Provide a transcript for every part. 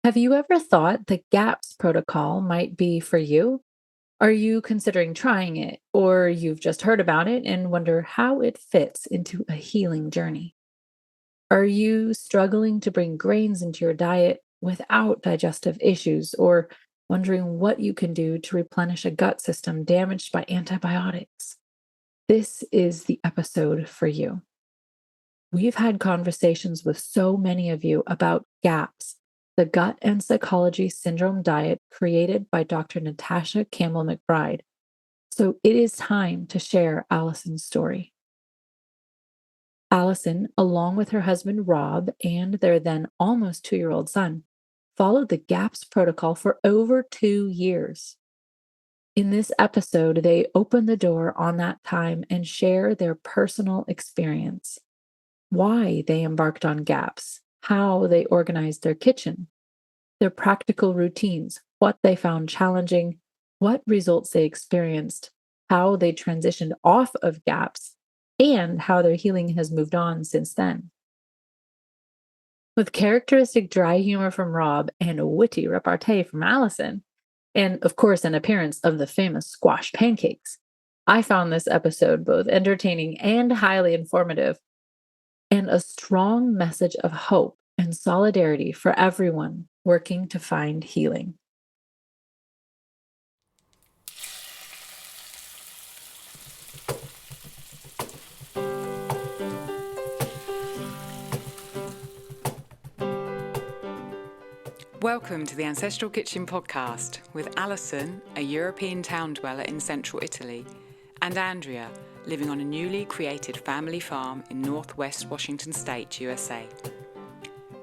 Have you ever thought the GAPS protocol might be for you? Are you considering trying it, or you've just heard about it and wonder how it fits into a healing journey? Are you struggling to bring grains into your diet without digestive issues, or wondering what you can do to replenish a gut system damaged by antibiotics? This is the episode for you. We've had conversations with so many of you about GAPS, the gut and psychology syndrome diet created by Dr. Natasha Campbell McBride. So it is time to share Alison's story. Alison, along with her husband Rob and their then almost 2 year old son, followed the GAPS protocol for over 2 years. In this episode, they open the door on that time and share their personal experience, why they embarked on GAPS, how they organized their kitchen, their practical routines, what they found challenging, what results they experienced, how they transitioned off of GAPS, and how their healing has moved on since then. With characteristic dry humor from Rob and a witty repartee from Alison, and of course, an appearance of the famous squash pancakes, I found this episode both entertaining and highly informative, and a strong message of hope and solidarity for everyone working to find healing. Welcome to the Ancestral Kitchen podcast with Alison, a European town dweller in central Italy, and Andrea, living on a newly created family farm in northwest Washington State, USA.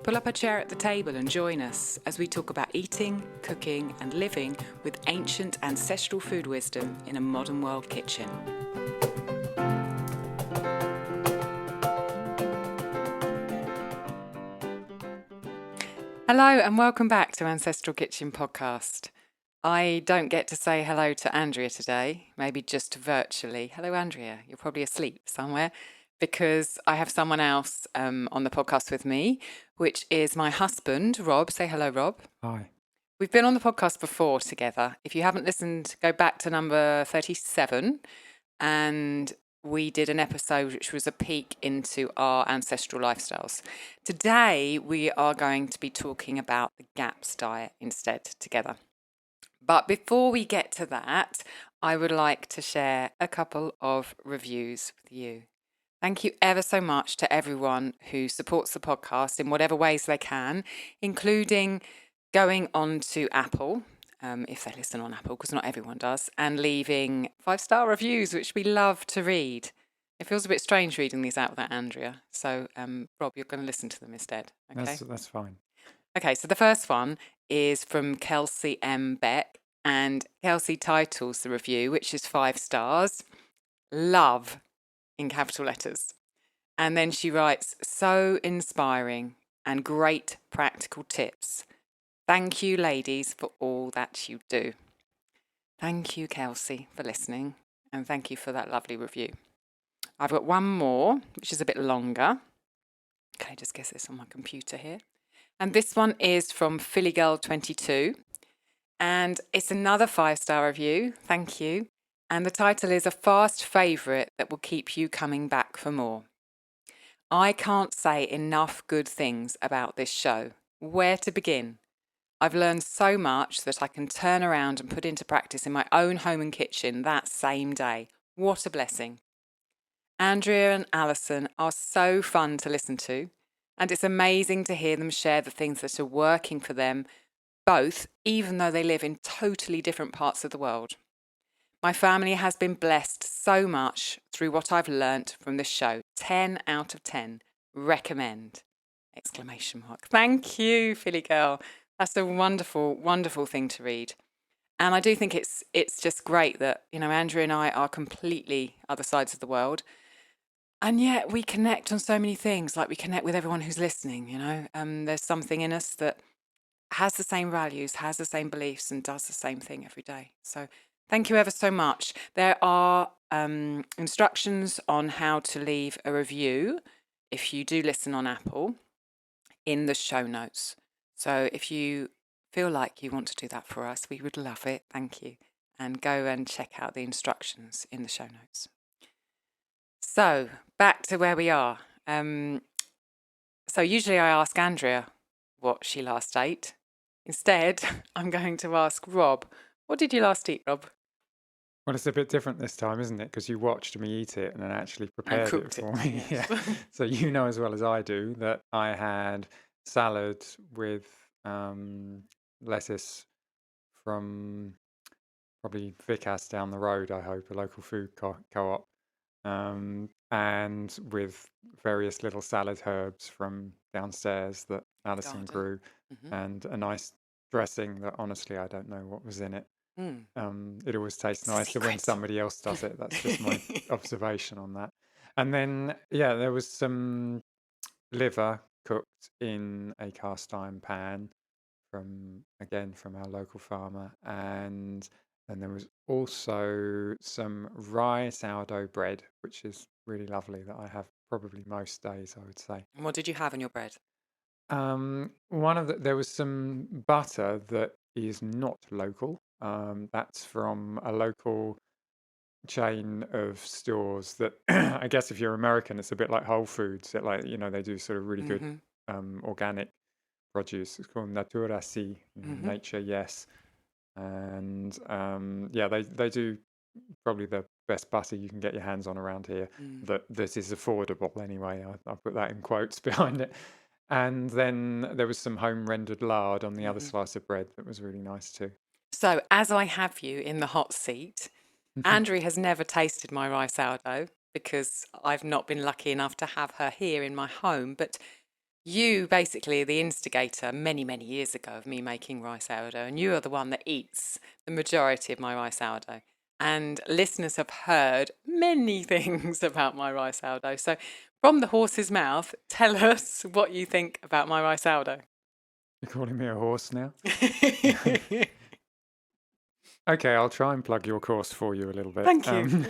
Pull up a chair at the table and join us as we talk about eating, cooking, and living with ancient ancestral food wisdom in a modern world kitchen. Hello and welcome back to Ancestral Kitchen podcast. I don't get to say hello to Andrea today, maybe just virtually. Hello, Andrea. You're probably asleep somewhere because I have someone else on the podcast with me, which is my husband, Rob. Say hello, Rob. Hi. We've been on the podcast before together. If you haven't listened, go back to number 37 and we did an episode which was a peek into our ancestral lifestyles. Today, we are going to be talking about the GAPS diet instead together. But before we get to that, I would like to share a couple of reviews with you. Thank you ever so much to everyone who supports the podcast in whatever ways they can, including going on to Apple, if they listen on Apple, because not everyone does, and leaving 5-star reviews, which we love to read. It feels a bit strange reading these out without Andrea. So, Rob, you're going to listen to them instead. Okay? That's fine. Okay, so the first one is from Kelsey M. Beck, and Kelsey titles the review, which is 5 stars, love in capital letters. And then she writes, so inspiring and great practical tips. Thank you, ladies, for all that you do. Thank you, Kelsey, for listening, and thank you for that lovely review. I've got one more, which is a bit longer. Okay, just get this on my computer here. And this one is from PhillyGirl22, and it's another 5-star review. Thank you. And the title is A Fast Favourite That Will Keep You Coming Back for More. I can't say enough good things about this show. Where to begin? I've learned so much that I can turn around and put into practice in my own home and kitchen that same day. What a blessing. Andrea and Alison are so fun to listen to, and it's amazing to hear them share the things that are working for them both, even though they live in totally different parts of the world. My family has been blessed so much through what I've learnt from this show. 10 out of 10. Recommend! Exclamation mark. Thank you, Philly girl. That's a wonderful, wonderful thing to read. And I do think it's just great that, Andrea and I are completely other sides of the world. And yet we connect on so many things, like we connect with everyone who's listening, There's something in us that has the same values, has the same beliefs, and does the same thing every day. So thank you ever so much. There are instructions on how to leave a review if you do listen on Apple in the show notes. So if you feel like you want to do that for us, we would love it. Thank you. And go and check out the instructions in the show notes. So back to where we are. So usually I ask Andrea what she last ate. Instead, I'm going to ask Rob, what did you last eat, Rob? Well, it's a bit different this time, isn't it? Because you watched me eat it and then actually And prepared it cooked it, for me. Yeah. yes. So you know as well as I do that I had salad with lettuce from probably Vicas down the road, I hope, a local food co-op, and with various little salad herbs from downstairs that Alison Garden. grew, and a nice dressing that honestly I don't know what was in it. It always tastes nicer when somebody else does it. That's just my observation on that. And then, yeah, there was some liver cooked in a cast iron pan from our local farmer. And then there was also some rye sourdough bread, which is really lovely, that I have probably most days, I would say. And what did you have in your bread? There was some butter that is not local. That's from a local chain of stores that I guess if you're American, it's a bit like Whole Foods. It like, they do sort of really good organic produce. It's called Natura Si, nature, yes. And yeah, they do probably the best butter you can get your hands on around here. That this is affordable anyway. I put that in quotes behind it. And then there was some home rendered lard on the other slice of bread that was really nice too. So as I have you in the hot seat, Andrea has never tasted my rye sourdough because I've not been lucky enough to have her here in my home. But you basically are the instigator many, many years ago of me making rye sourdough, and you are the one that eats the majority of my rye sourdough. And listeners have heard many things about my rye sourdough. So from the horse's mouth, tell us what you think about my rye sourdough. You're calling me a horse now? Okay, I'll try and plug your course for you a little bit. Thank you.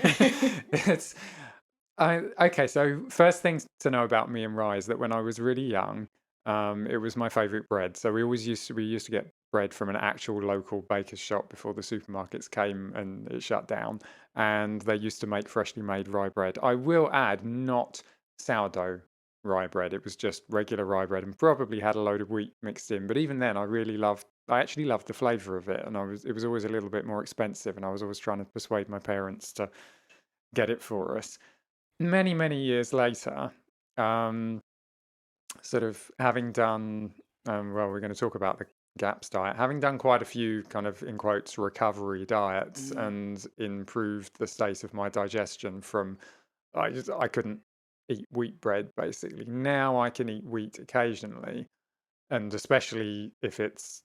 Okay, so first things to know about me and rye is that when I was really young, it was my favourite bread. So we used to get bread from an actual local baker's shop before the supermarkets came and it shut down. And they used to make freshly made rye bread. I will add, not sourdough rye bread. It was just regular rye bread and probably had a load of wheat mixed in. But even then, I actually loved the flavour of it, and it was always a little bit more expensive, and I was always trying to persuade my parents to get it for us. Many, many years later, sort of having done, well, we're going to talk about the GAPS diet, having done quite a few kind of, in quotes, recovery diets and improved the state of my digestion from, I couldn't eat wheat bread, basically. Now I can eat wheat occasionally, and especially if it's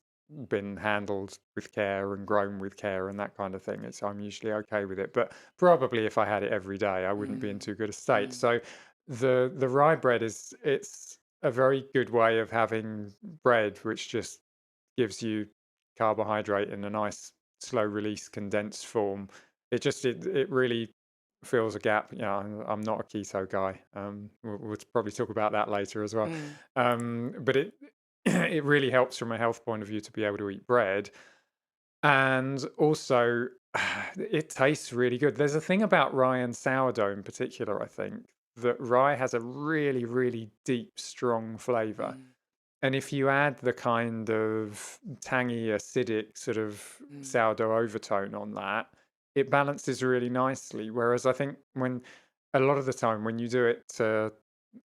been handled with care and grown with care and that kind of thing, I'm usually okay with it. But probably if I had it every day, I wouldn't be in too good a state. So the rye bread it's a very good way of having bread, which just gives you carbohydrate in a nice slow release condensed form. It really fills a gap. I'm not a keto guy. We'll probably talk about that later as well. But it really helps from a health point of view to be able to eat bread. And also, it tastes really good. There's a thing about rye and sourdough in particular, I think, that rye has a really, really deep, strong flavour. And if you add the kind of tangy, acidic sort of sourdough overtone on that, it balances really nicely. Whereas I think a lot of the time when you do it to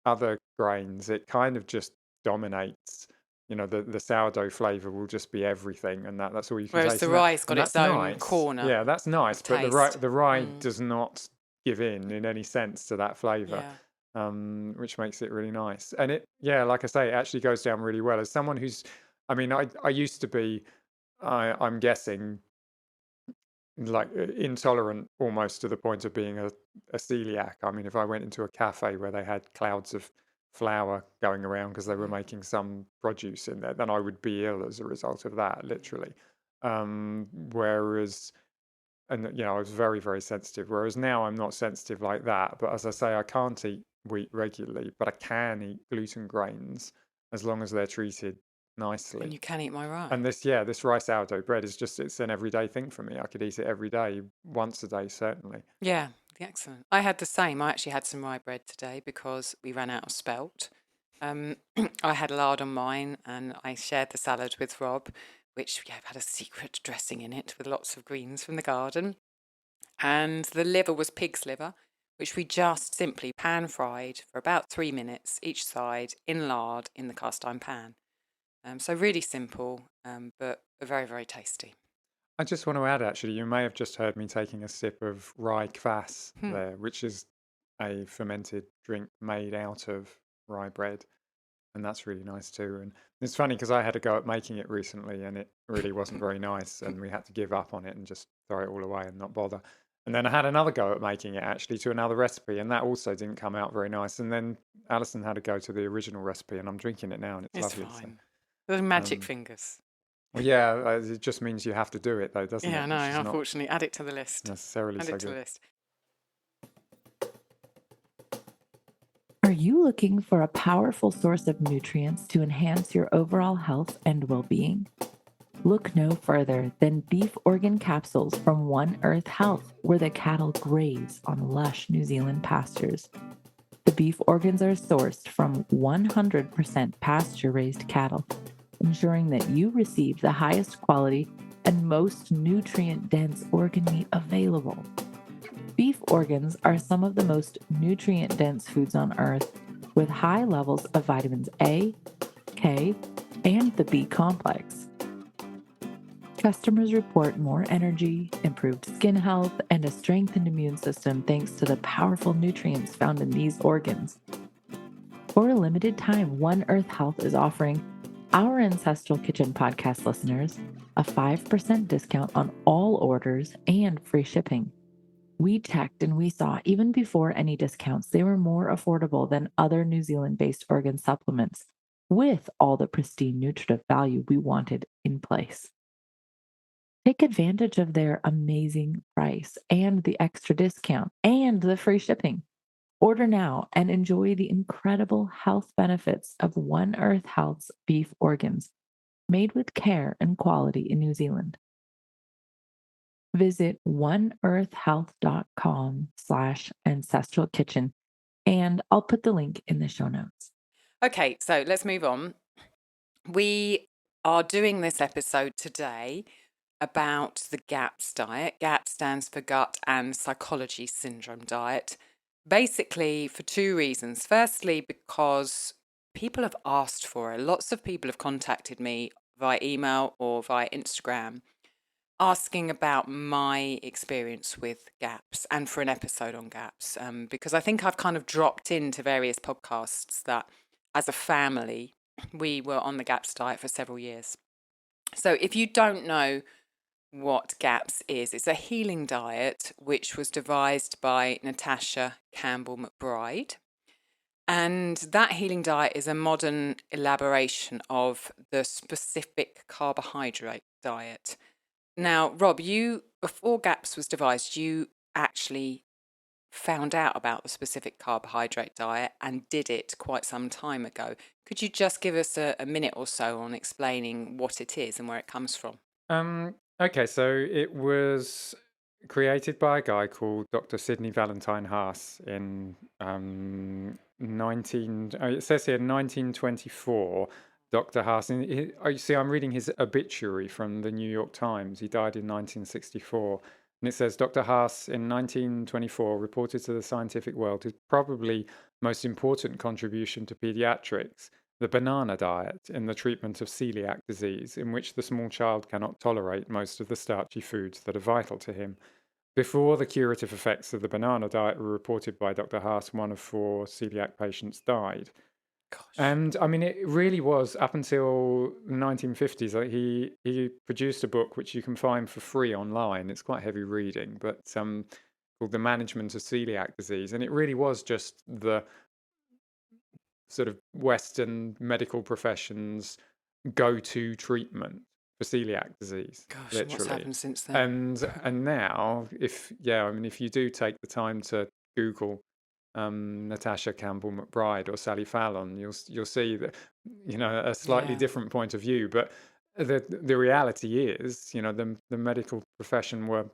other grains, it kind of just dominates. The sourdough flavour will just be everything, and that's all you can Whereas taste. the rye's got its own nice. corner. Yeah, that's nice, but taste. the rye does not give in any sense to that flavour. Yeah. Which makes it really nice. And like I say, it actually goes down really well. As someone I used to be, I'm guessing, like intolerant almost to the point of being a celiac. I mean, if I went into a cafe where they had clouds of flour going around because they were making some produce in there, then I would be ill as a result of that, literally. Whereas, and I was very, very sensitive. Whereas now I'm not sensitive like that. But as I say, I can't eat wheat regularly, but I can eat gluten grains as long as they're treated nicely. And you can eat my rye. And this rice sourdough bread is it's an everyday thing for me. I could eat it every day, once a day, certainly. Yeah, excellent. I had the same. I actually had some rye bread today because we ran out of spelt. I had lard on mine and I shared the salad with Rob, which had a secret dressing in it with lots of greens from the garden. And the liver was pig's liver, which we just simply pan fried for about 3 minutes each side in lard in the cast iron pan. So really simple, but very, very tasty. I just want to add, actually, you may have just heard me taking a sip of rye kvass there, which is a fermented drink made out of rye bread. And that's really nice too. And it's funny because I had a go at making it recently and it really wasn't very nice. And we had to give up on it and just throw it all away and not bother. And then I had another go at making it actually to another recipe. And that also didn't come out very nice. And then Alison had a go to the original recipe and I'm drinking it now and it's lovely. Fine. The magic fingers. Well, yeah, it just means you have to do it though, doesn't it? Yeah, no, unfortunately. Add it to the list. Necessarily Add so it to good. the list. Are you looking for a powerful source of nutrients to enhance your overall health and well-being? Look no further than beef organ capsules from One Earth Health, where the cattle graze on lush New Zealand pastures. The beef organs are sourced from 100% pasture-raised cattle, ensuring that you receive the highest quality and most nutrient-dense organ meat available. Beef organs are some of the most nutrient-dense foods on Earth, with high levels of vitamins A, K, and the B complex. Customers report more energy, improved skin health, and a strengthened immune system thanks to the powerful nutrients found in these organs. For a limited time, One Earth Health is offering our Ancestral Kitchen podcast listeners a 5% discount on all orders and free shipping. We checked and we saw, even before any discounts, they were more affordable than other New Zealand-based organ supplements, with all the pristine nutritive value we wanted in place. Take advantage of their amazing price and the extra discount and the free shipping. Order now and enjoy the incredible health benefits of One Earth Health's beef organs, made with care and quality in New Zealand. Visit oneearthhealth.com/ancestralkitchen, and I'll put the link in the show notes. Okay, so let's move on. We are doing this episode today about the GAPS diet. GAP stands for Gut and Psychology Syndrome Diet. Basically, for two reasons. Firstly, because people have asked for it. Lots of people have contacted me via email or via Instagram asking about my experience with GAPS and for an episode on GAPS, because I think I've kind of dropped into various podcasts that as a family, we were on the GAPS diet for several years. So if you don't know what GAPS is, it's a healing diet which was devised by Natasha Campbell McBride. And that healing diet is a modern elaboration of the specific carbohydrate diet. Now, Rob, before GAPS was devised, you actually found out about the specific carbohydrate diet and did it quite some time ago. Could you just give us a minute or so on explaining what it is and where it comes from? Okay, so it was created by a guy called Dr. Sidney Valentine Haas in it says here 1924. Dr. Haas, you see, I'm reading his obituary from the New York Times. He died in 1964. And it says Dr. Haas in 1924 reported to the scientific world his probably most important contribution to pediatrics, the banana diet, in the treatment of celiac disease, in which the small child cannot tolerate most of the starchy foods that are vital to him. Before the curative effects of the banana diet were reported by Dr. Haas, 1 of 4 celiac patients died. Gosh. And I mean, it really was up until the 1950s. He produced a book which you can find for free online. It's quite heavy reading, but called The Management of Celiac Disease. And it really was just the sort of Western medical profession's go-to treatment for celiac disease. Gosh, literally. what's happened since then? And now, if you do take the time to Google Natasha Campbell McBride or Sally Fallon, you'll see that, a slightly different point of view. But the reality is, the medical profession were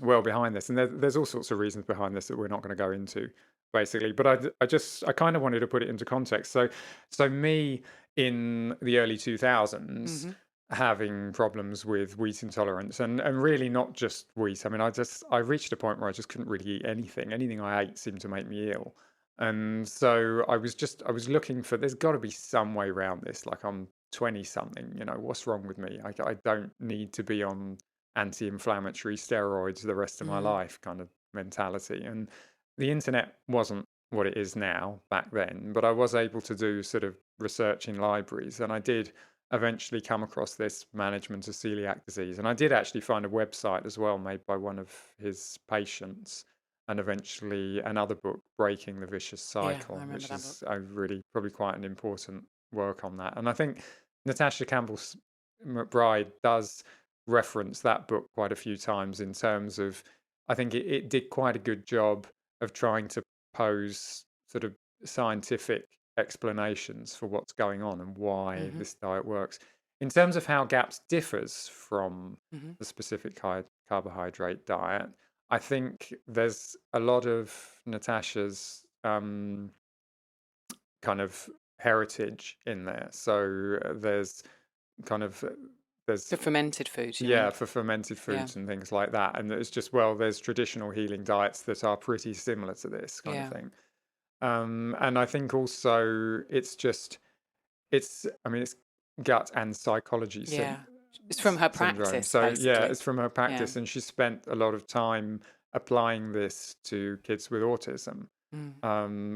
well behind this, and there's all sorts of reasons behind this that we're not going to go into, basically. But I kind of wanted to put it into context. So me in the early 2000s having problems with wheat intolerance, and really not just wheat. I mean, I reached a point where I just couldn't really eat anything. Anything I ate seemed to make me ill. And so I was looking for, there's got to be some way around this. Like, I'm 20 something, what's wrong with me? I don't need to be on anti-inflammatory steroids the rest of my life kind of mentality. And the internet wasn't what it is now back then, but I was able to do sort of research in libraries, and I did eventually come across this management of celiac disease. And I did actually find a website as well made by one of his patients, and eventually another book, Breaking the Vicious Cycle, which is really probably quite an important work on that. And I think Natasha Campbell McBride does reference that book quite a few times in terms of, I think it did quite a good job of trying to pose sort of scientific explanations for what's going on and why this diet works. In terms of how GAPS differs from the specific carbohydrate diet, I think there's a lot of Natasha's kind of heritage in there. So there's kind of there's for fermented foods, you mean? for fermented foods and things like that. And it's just, there's traditional healing diets that are pretty similar to this kind of thing. And I think also it's gut and psychology it's from her syndrome. practice. So basically. it's from her practice, and she spent a lot of time applying this to kids with autism.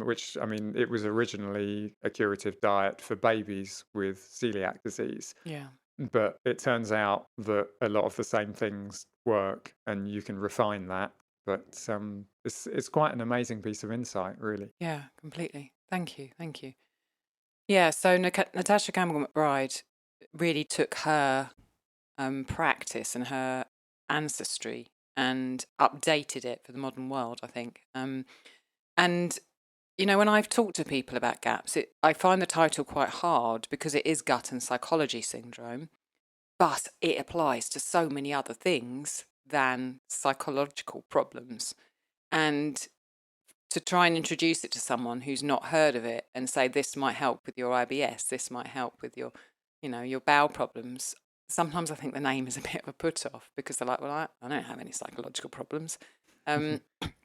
Which, I mean, it was originally a curative diet for babies with celiac disease. But it turns out that a lot of the same things work, and you can refine that. But it's quite an amazing piece of insight, really. Yeah, completely. Thank you. Yeah, so Natasha Campbell McBride really took her practice and her ancestry and updated it for the modern world, I think. And, when I've talked to people about GAPS, I find the title quite hard because it is gut and psychology syndrome, but it applies to so many other things than psychological problems. And to try and introduce it to someone who's not heard of it and say, this might help with your IBS, this might help with your, your bowel problems. Sometimes I think the name is a bit of a put off because they're like, well, I don't have any psychological problems.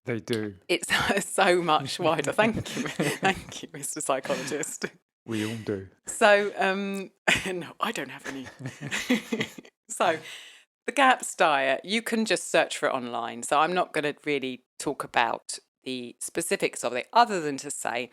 They do. It's so much wider. Thank you, Mr. Psychologist. We all do. So, no, I don't have any. So, the GAPS diet, you can just search for it online. So I'm not going to really talk about the specifics of it, other than to say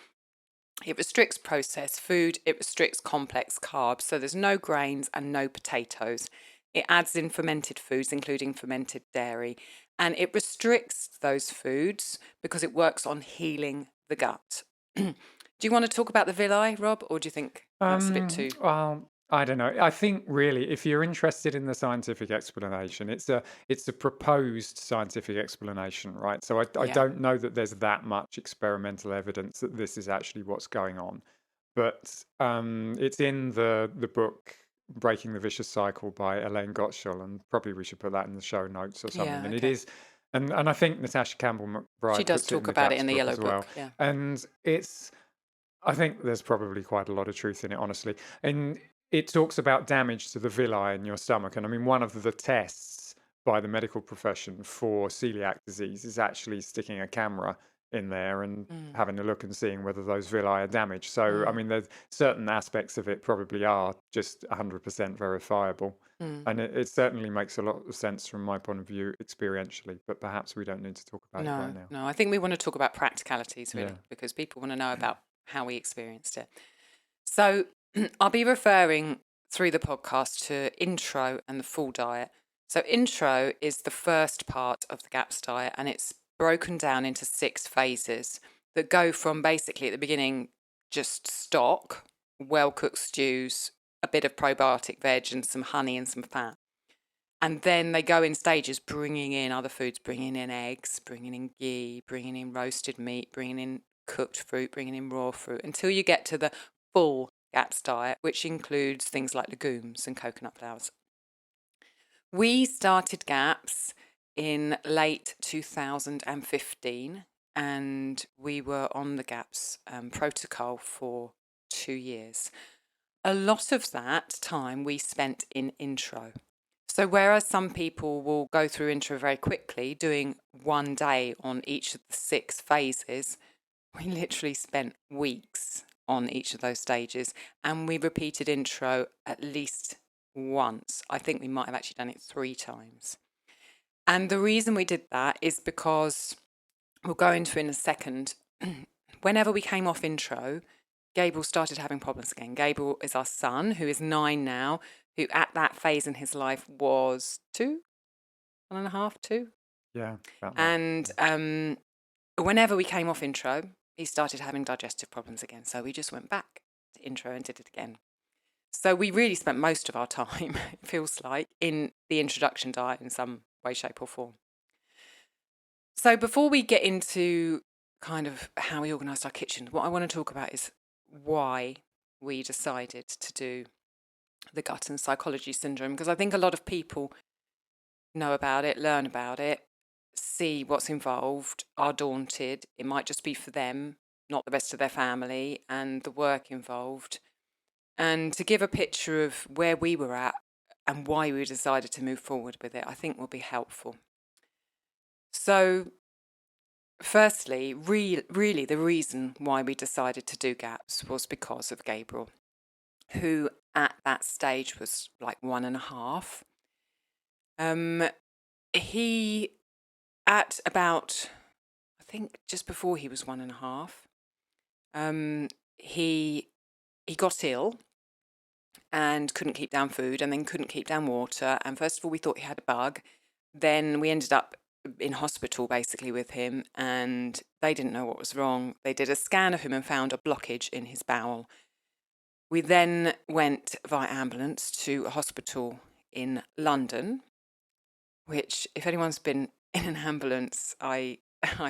it restricts processed food, it restricts complex carbs, so there's no grains and no potatoes. It adds in fermented foods, including fermented dairy, and it restricts those foods because it works on healing the gut. Do you want to talk about the villi, Rob, or do you think that's a bit too... Well, I don't know. I think really, if you're interested in the scientific explanation, it's a proposed scientific explanation, right? So I don't know that there's that much experimental evidence that this is actually what's going on, but it's in the book Breaking the Vicious Cycle by Elaine Gottschall, and probably we should put that in the show notes or something. And it is, and I think Natasha Campbell McBride, she does talk about it in the yellow book, and I think there's probably quite a lot of truth in it, honestly. And it talks about damage to the villi in your stomach. And I mean, one of the tests by the medical profession for celiac disease is actually sticking a camera in there and having a look and seeing whether those villi are damaged. So, I mean, there's certain aspects of it probably are just 100% verifiable. And it certainly makes a lot of sense from my point of view experientially, but perhaps we don't need to talk about it right now. No, I think we want to talk about practicalities, really, because people want to know about how we experienced it. So I'll be referring through the podcast to intro and the full diet. So intro is the first part of the GAPS diet, and it's broken down into 6 phases that go from basically at the beginning just stock, well-cooked stews, a bit of probiotic veg and some honey and some fat. And then they go in stages, bringing in other foods, bringing in eggs, bringing in ghee, bringing in roasted meat, bringing in cooked fruit, bringing in raw fruit, until you get to the full GAPS diet, which includes things like legumes and coconut flowers. We started GAPS in late 2015, and we were on the GAPS protocol for 2 years. A lot of that time we spent in intro. So whereas some people will go through intro very quickly, doing 1 day on each of the 6 phases, we literally spent weeks on each of those stages, and we repeated intro at least once. I think we might have actually done it 3 times. And the reason we did that is because, we'll go into in a second, whenever we came off intro, Gabriel started having problems again. Gabriel is our son, who is 9 now, who at that phase in his life was 2, 1.5, 2. Yeah. About that. And whenever we came off intro, he started having digestive problems again. So we just went back to intro and did it again. So we really spent most of our time, it feels like, in the introduction diet in some way, shape or form. So before we get into kind of how we organised our kitchen, what I want to talk about is why we decided to do the gut and psychology syndrome, because I think a lot of people know about it, learn about it, see what's involved, are daunted. It might just be for them, not the rest of their family, and the work involved. And to give a picture of where we were at and why we decided to move forward with it, I think will be helpful. So firstly, really the reason why we decided to do GAPS was because of Gabriel, who at that stage was like 1.5. He, at about, I think just before he was 1.5, he got ill and couldn't keep down food, and then couldn't keep down water. And first of all, we thought he had a bug. Then we ended up in hospital basically with him, and they didn't know what was wrong. They did a scan of him and found a blockage in his bowel. We then went via ambulance to a hospital in London, which, if anyone's been in an ambulance, I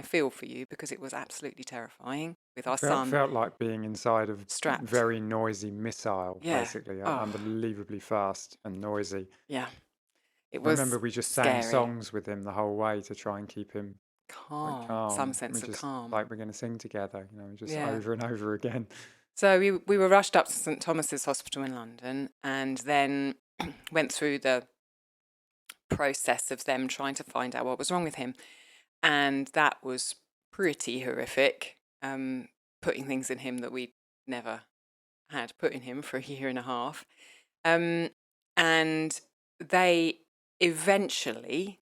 feel for you, because it was absolutely terrifying with our son. Felt like being inside of strapped. very noisy missile, Yeah. basically, Oh. unbelievably fast and noisy. Yeah. It I was remember we just scary. sang songs with him the whole way to try and keep him calm, some sense We of just, calm. like we're going to sing together, just Yeah. over and over again. So we were rushed up to St Thomas's Hospital in London, and then went through the process of them trying to find out what was wrong with him. And that was pretty horrific, putting things in him that we'd never had put in him for 1.5 years. And they eventually...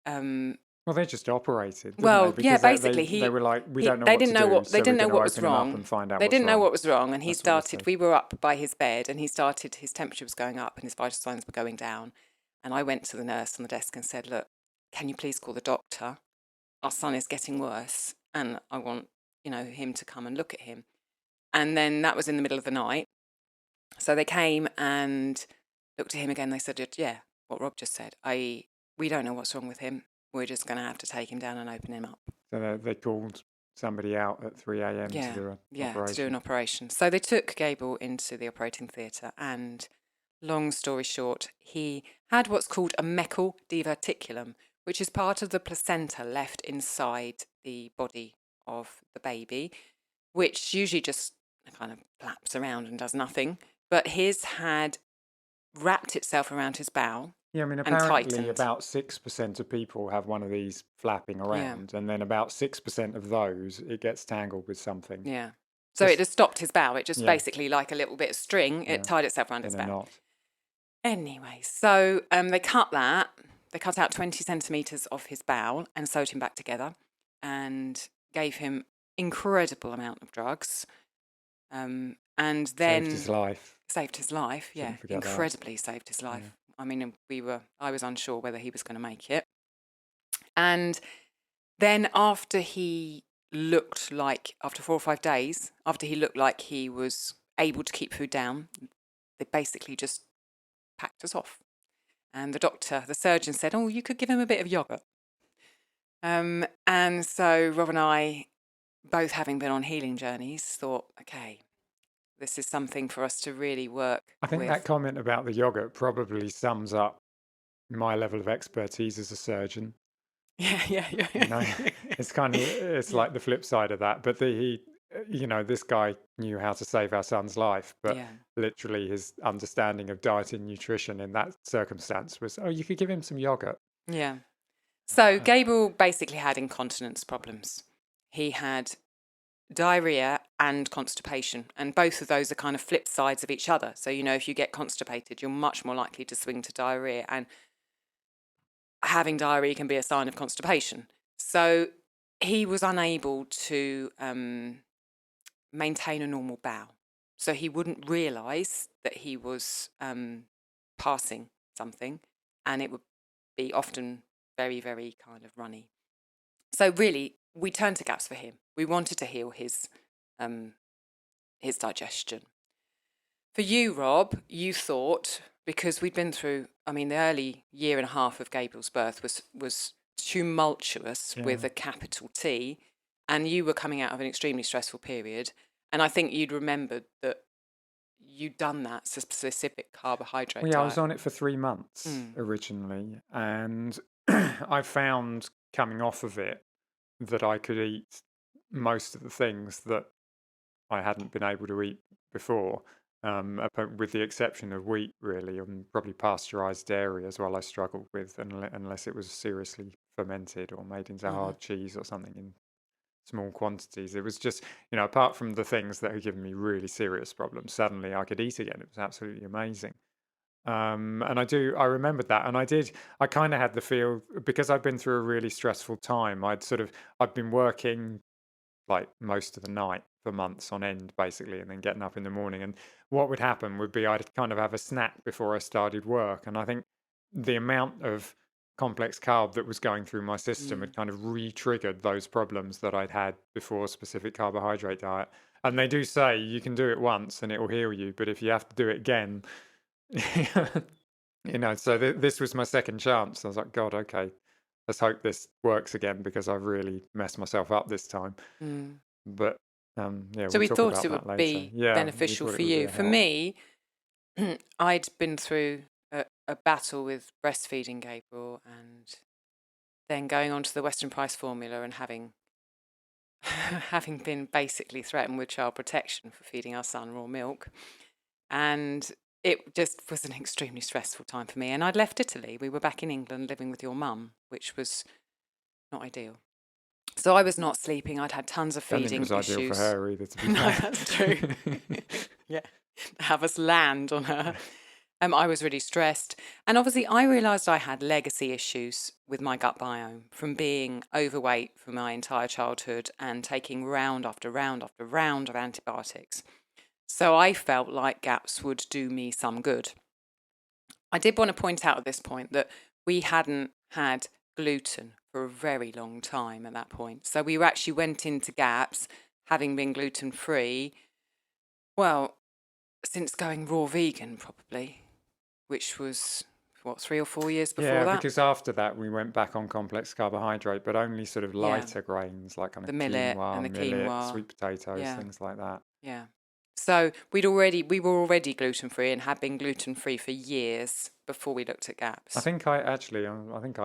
Well, they just operated, didn't Well, they? yeah, Because basically they were like, we don't know they what didn't to know do, what so they didn't we're know gonna what was open him up wrong. and find out They what's didn't know wrong. what was wrong, and he That's what they started. said. We were up by his bed, and he started. His temperature was going up, and his vital signs were going down. And I went to the nurse on the desk and said, "Look, can you please call the doctor? Our son is getting worse, and I want him to come and look at him." And then that was in the middle of the night, so they came and looked at him again. They said, "Yeah, what Rob just said. We don't know what's wrong with him. We're just going to have to take him down and open him up." So they called somebody out at 3 a.m. Yeah, to do an yeah, operation. to do an operation. So they took Gabriel into the operating theatre, and long story short, he had what's called a meccal diverticulum, which is part of the placenta left inside the body of the baby, which usually just kind of flaps around and does nothing. But his had wrapped itself around his bowel. Yeah, I mean, and apparently tightened. about 6% of people have one of these flapping around, and then about 6% of those, it gets tangled with something Yeah. So it just stopped his bowel. It just Yeah. basically, like a little bit of string, it Yeah. tied itself around his in a bowel. knot. Anyway, so they cut that. They cut out 20 centimetres of his bowel and sewed him back together, and gave him incredible amount of drugs. And then Saved his life. Saved his life, yeah. Shouldn't forget that. Incredibly saved his life. Yeah. I mean, I was unsure whether he was going to make it. And then after 4 or 5 days, after he looked like he was able to keep food down, they basically just packed us off And the surgeon said, oh, you could give him a bit of yogurt. And so Rob and I, both having been on healing journeys, thought, okay, this is something for us to really work I think with. that comment about the yogurt probably sums up my level of expertise as a surgeon. Yeah. It's like the flip side of that. But this guy knew how to save our son's life, but literally his understanding of diet and nutrition in that circumstance was, oh, you could give him some yogurt. Yeah. So Gabriel basically had incontinence problems. He had diarrhea and constipation, and both of those are kind of flip sides of each other. So, if you get constipated, you're much more likely to swing to diarrhea, and having diarrhea can be a sign of constipation. So he was unable to maintain a normal bowel. So he wouldn't realise that he was passing something, and it would be often very, very kind of runny. So really, we turned to GAPS for him. We wanted to heal his digestion. For you, Rob, you thought, because we'd been through, the early year and a half of Gabriel's birth was tumultuous with a capital T, and you were coming out of an extremely stressful period. And I think you'd remembered that you'd done that specific carbohydrate diet. I was on it for 3 months originally, and I found coming off of it that I could eat most of the things that I hadn't been able to eat before, with the exception of wheat, really, and probably pasteurized dairy as well. I struggled with, unless it was seriously fermented or made into hard cheese or something in small quantities. It was just, apart from the things that had given me really serious problems, suddenly I could eat again. It was absolutely amazing. And I remembered that. And I kind of had the feel, because I'd been through a really stressful time, I'd been working like most of the night for months on end, basically, and then getting up in the morning. And what would happen would be I'd kind of have a snack before I started work. And I think the amount of complex carb that was going through my system had kind of re-triggered those problems that I'd had before a specific carbohydrate diet. And they do say you can do it once and it will heal you, but if you have to do it again, so this was my second chance. I was like, God, okay, let's hope this works again, because I've really messed myself up this time. But so we thought it would be beneficial for you. For me, I'd been through a battle with breastfeeding Gabriel, and then going on to the Western Price formula and having been basically threatened with child protection for feeding our son raw milk. And it just was an extremely stressful time for me. And I'd left Italy. We were back in England living with your mum, which was not ideal. So I was not sleeping. I'd had tons of feeding issues. I think it was ideal for her either, to be No, that's true. Yeah. Have us land on her. I was really stressed. And obviously I realised I had legacy issues with my gut biome from being overweight for my entire childhood and taking round after round after round of antibiotics. So I felt like GAPS would do me some good. I did want to point out at this point that we hadn't had gluten for a very long time at that point. So we actually went into GAPS having been gluten-free, since going raw vegan probably, which was, 3 or 4 years before that? Yeah, because after that we went back on complex carbohydrate, but only sort of lighter grains, like kind of the millet quinoa, and the millet, quinoa. sweet potatoes, things like that. Yeah. So we were already gluten-free and had been gluten-free for years before we looked at GAPS. I think I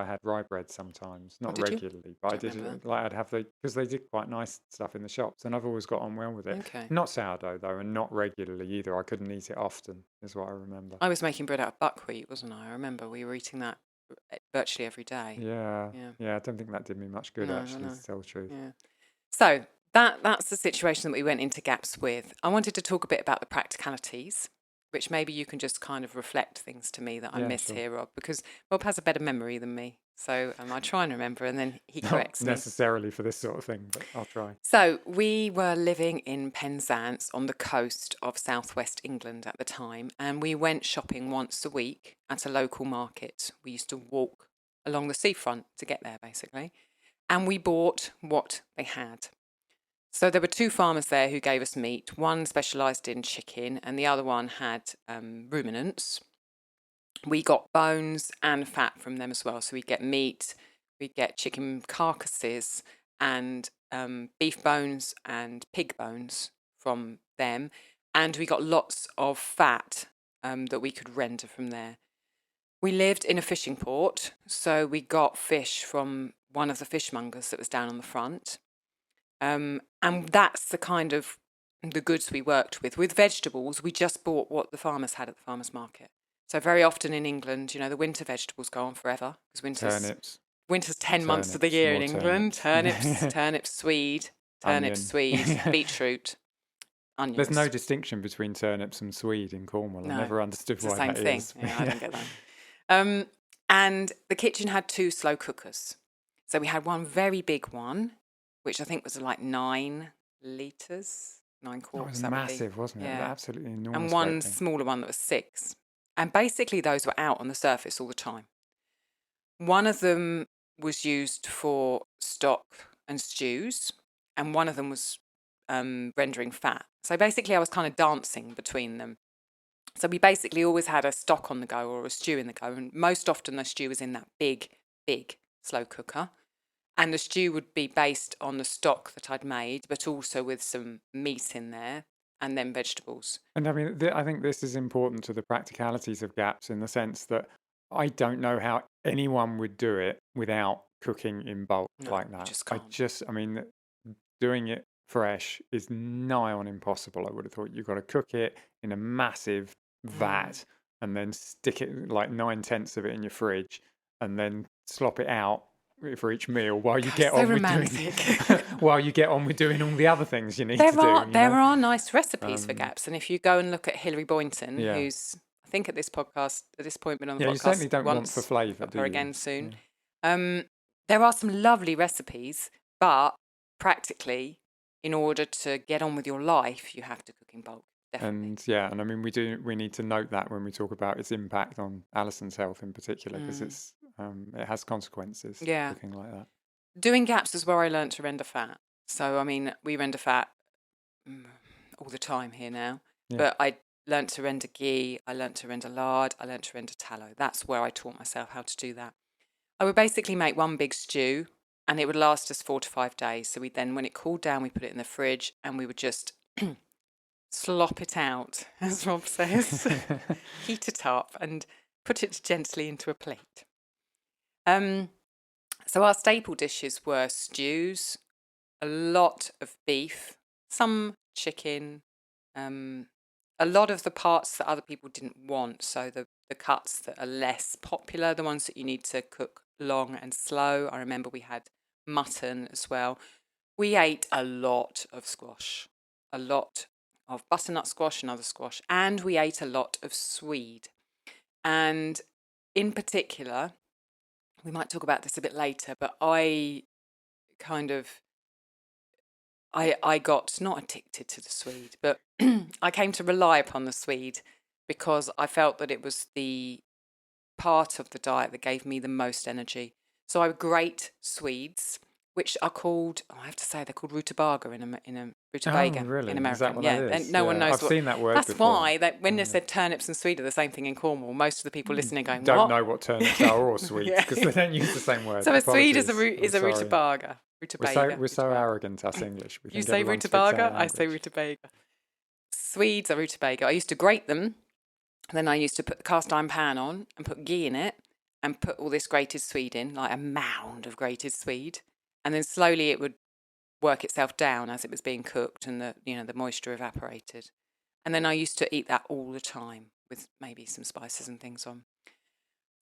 had rye bread sometimes, not regularly, but I did I'd have because they did quite nice stuff in the shops, and I've always got on well with it. Okay. Not sourdough though, and not regularly either. I couldn't eat it often, is what I remember. I was making bread out of buckwheat, wasn't I? I remember we were eating that virtually every day. Yeah. I don't think that did me much good, actually, to tell the truth. Yeah. So that's the situation that we went into GAPS with. I wanted to talk a bit about the practicalities, which maybe you can just kind of reflect things to me that I missed here, Rob, because Rob has a better memory than me. So I try and remember, and then he corrects me. Not necessarily for this sort of thing, but I'll try. So we were living in Penzance on the coast of southwest England at the time, and we went shopping once a week at a local market. We used to walk along the seafront to get there, basically, and we bought what they had. So there were 2 farmers there who gave us meat. One specialised in chicken and the other one had ruminants. we got bones and fat from them as well. So we get meat, we get chicken carcasses and beef bones and pig bones from them. And we got lots of fat that we could render from there. We lived in a fishing port, so we got fish from one of the fishmongers that was down on the front. And that's the kind of the goods we worked with. With vegetables, we just bought what the farmers had at the farmers market. So very often in England, you know, the winter vegetables go on forever because winter's 10 months of the year in England. Turnips, swede, beetroot, onions. There's no distinction between turnips and swede in Cornwall. No, I never understood it's why the same that thing. is. Yeah, I don't get that. And the kitchen had 2 slow cookers. So we had one very big one, which I think was like 9 litres, 9 quarts. It was massive, wasn't it? Yeah. Absolutely enormous. And one smaller one that was 6. And basically those were out on the surface all the time. One of them was used for stock and stews, and one of them was rendering fat. So basically I was kind of dancing between them. So we basically always had a stock on the go or a stew in the go, and most often the stew was in that big slow cooker. And the stew would be based on the stock that I'd made, but also with some meat in there and then vegetables. And I mean, I think this is important to the practicalities of gaps in the sense that I don't know how anyone would do it without cooking in bulk like that. Just can't. I mean, doing it fresh is nigh on impossible. I would have thought you've got to cook it in a massive vat and then stick it like 9/10 of it in your fridge and then slop it out for each meal while you get on with doing all the other things you need to do. There are nice recipes for gaps, and if you go and look at Hilary Boynton, who's I think at this point been on the podcast you certainly don't once, want for flavour, do her you? again soon. There are some lovely recipes, but practically, in order to get on with your life, you have to cook in bulk. Definitely. And I mean, we need to note that when we talk about its impact on Alison's health in particular, because it has consequences. Cooking like that. Doing gaps is where I learnt to render fat. So I mean, we render fat all the time here now, but I learnt to render ghee, I learnt to render lard, I learnt to render tallow. That's where I taught myself how to do that. I would basically make one big stew, and it would last us 4 to 5 days. So when it cooled down, we put it in the fridge, and we would just slop it out, as Rob says, heat it up and put it gently into a plate. So our staple dishes were stews, a lot of beef, some chicken, a lot of the parts that other people didn't want. So the cuts that are less popular, the ones that you need to cook long and slow. I remember we had mutton as well. We ate a lot of squash, a lot of butternut squash and other squash, and we ate a lot of swede. And in particular, we might talk about this a bit later, but I got not addicted to the swede, but I came to rely upon the swede because I felt that it was the part of the diet that gave me the most energy. So I would grate Swedes, which are called, I have to say, they're called rutabaga in rutabaga really? in Is American. that what that is? And no one knows. I've seen that word That's before. why when they said turnips and swede are the same thing in Cornwall, most of the people listening going, don't what? know what turnips are or swedes because they don't use the same word. So a swede is a Apologies. rutabaga. We're so arrogant, us English. We You think say everyone speaks rutabaga, our I say rutabaga. Swedes are rutabaga. I used to grate them, and then I used to put the cast iron pan on and put ghee in it and put all this grated swede in, like a mound of grated swede, and then slowly it would work itself down as it was being cooked and the moisture evaporated. And then I used to eat that all the time with maybe some spices and things on.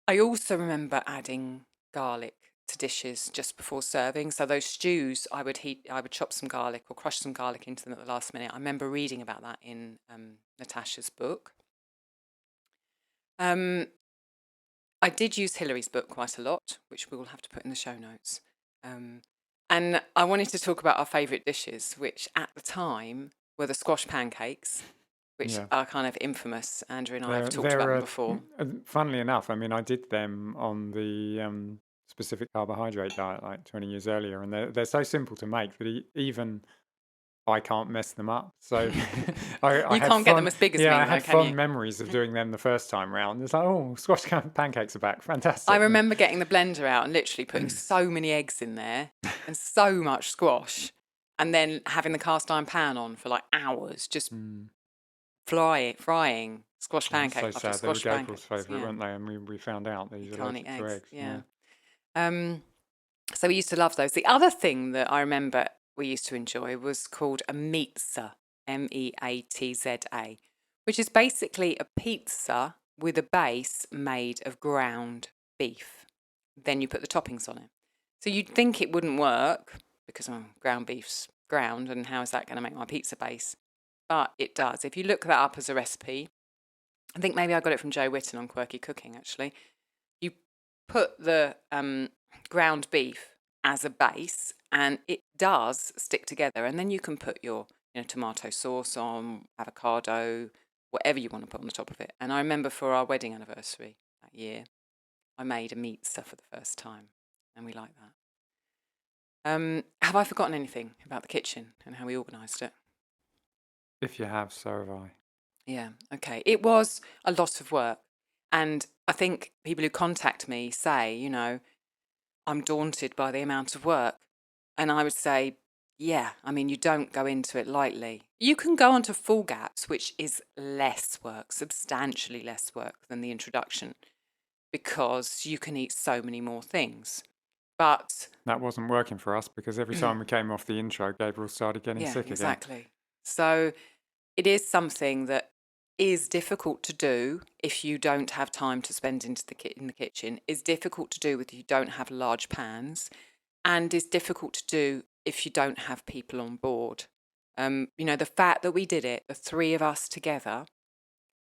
I also remember adding garlic to dishes just before serving. So those stews, I would chop some garlic or crush some garlic into them at the last minute. I remember reading about that in Natasha's book. I did use Hilary's book quite a lot, which we will have to put in the show notes. And I wanted to talk about our favourite dishes, which at the time were the squash pancakes, which are kind of infamous. Andrew and I have talked about them before. Funnily enough, I mean, I did them on the specific carbohydrate diet like 20 years earlier, and they're so simple to make that even I can't mess them up. So I You had can't get them fond, as big as yeah, me, I though, had can you? fond memories of doing them the first time round. It's like, oh, squash pancakes are back, I fantastic. remember getting the blender out and literally putting so many eggs in there and so much squash, and then having the cast iron pan on for like hours, just Mm. frying squash That's pancake so after sad. They were squash Gabriel's pancakes. favourite, Yeah, weren't they? And we found out that you he's can't eat allergic to eggs. eggs. Yeah. So we used to love those. The other thing that I remember we used to enjoy was called a meatza, Meatza, which is basically a pizza with a base made of ground beef. Then you put the toppings on it. So you'd think it wouldn't work because ground beef's ground, and how is that going to make my pizza base? But it does. If you look that up as a recipe, I think maybe I got it from Joe Witten on Quirky Cooking, actually. You put the ground beef as a base, and it does stick together. And then you can put your tomato sauce on, avocado, whatever you want to put on the top of it. And I remember for our wedding anniversary that year, I made a meatza for the first time, and we liked that. Have I forgotten anything about the kitchen and how we organised it? If you have, so have I. Yeah, okay. It was a lot of work. And I think people who contact me say, I'm daunted by the amount of work. And I would say, yeah, I mean, you don't go into it lightly. You can go onto full gaps, which is less work, substantially less work than the introduction, because you can eat so many more things. But That wasn't working for us because every time we came off the intro, Gabriel started getting yeah, sick again. exactly. So it is something that is difficult to do if you don't have time to spend in the kitchen, is difficult to do if you don't have large pans, and is difficult to do if you don't have people on board. The fact that we did it, the three of us together,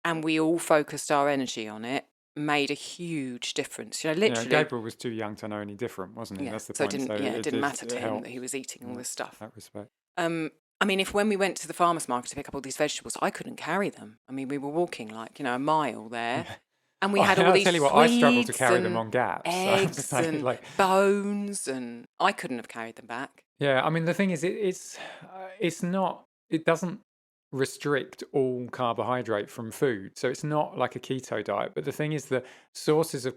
and we all focused our energy on it, made a huge difference. Yeah, Literally. Gabriel was too young to know any different, wasn't he? Yeah, That's the so it point. didn't matter to him help that he was eating all in this stuff. that respect. I mean, when we went to the farmer's market to pick up all these vegetables, I couldn't carry them. I mean, we were walking like, a mile there, and we had all I'll these tell you what, I struggled to swedes carry them and on gaps. I have to eggs say, and like, bones, and I couldn't have carried them back. yeah, I mean, the thing is, it's not, it doesn't restrict all carbohydrate from food. So it's not like a keto diet. But the thing is, the sources of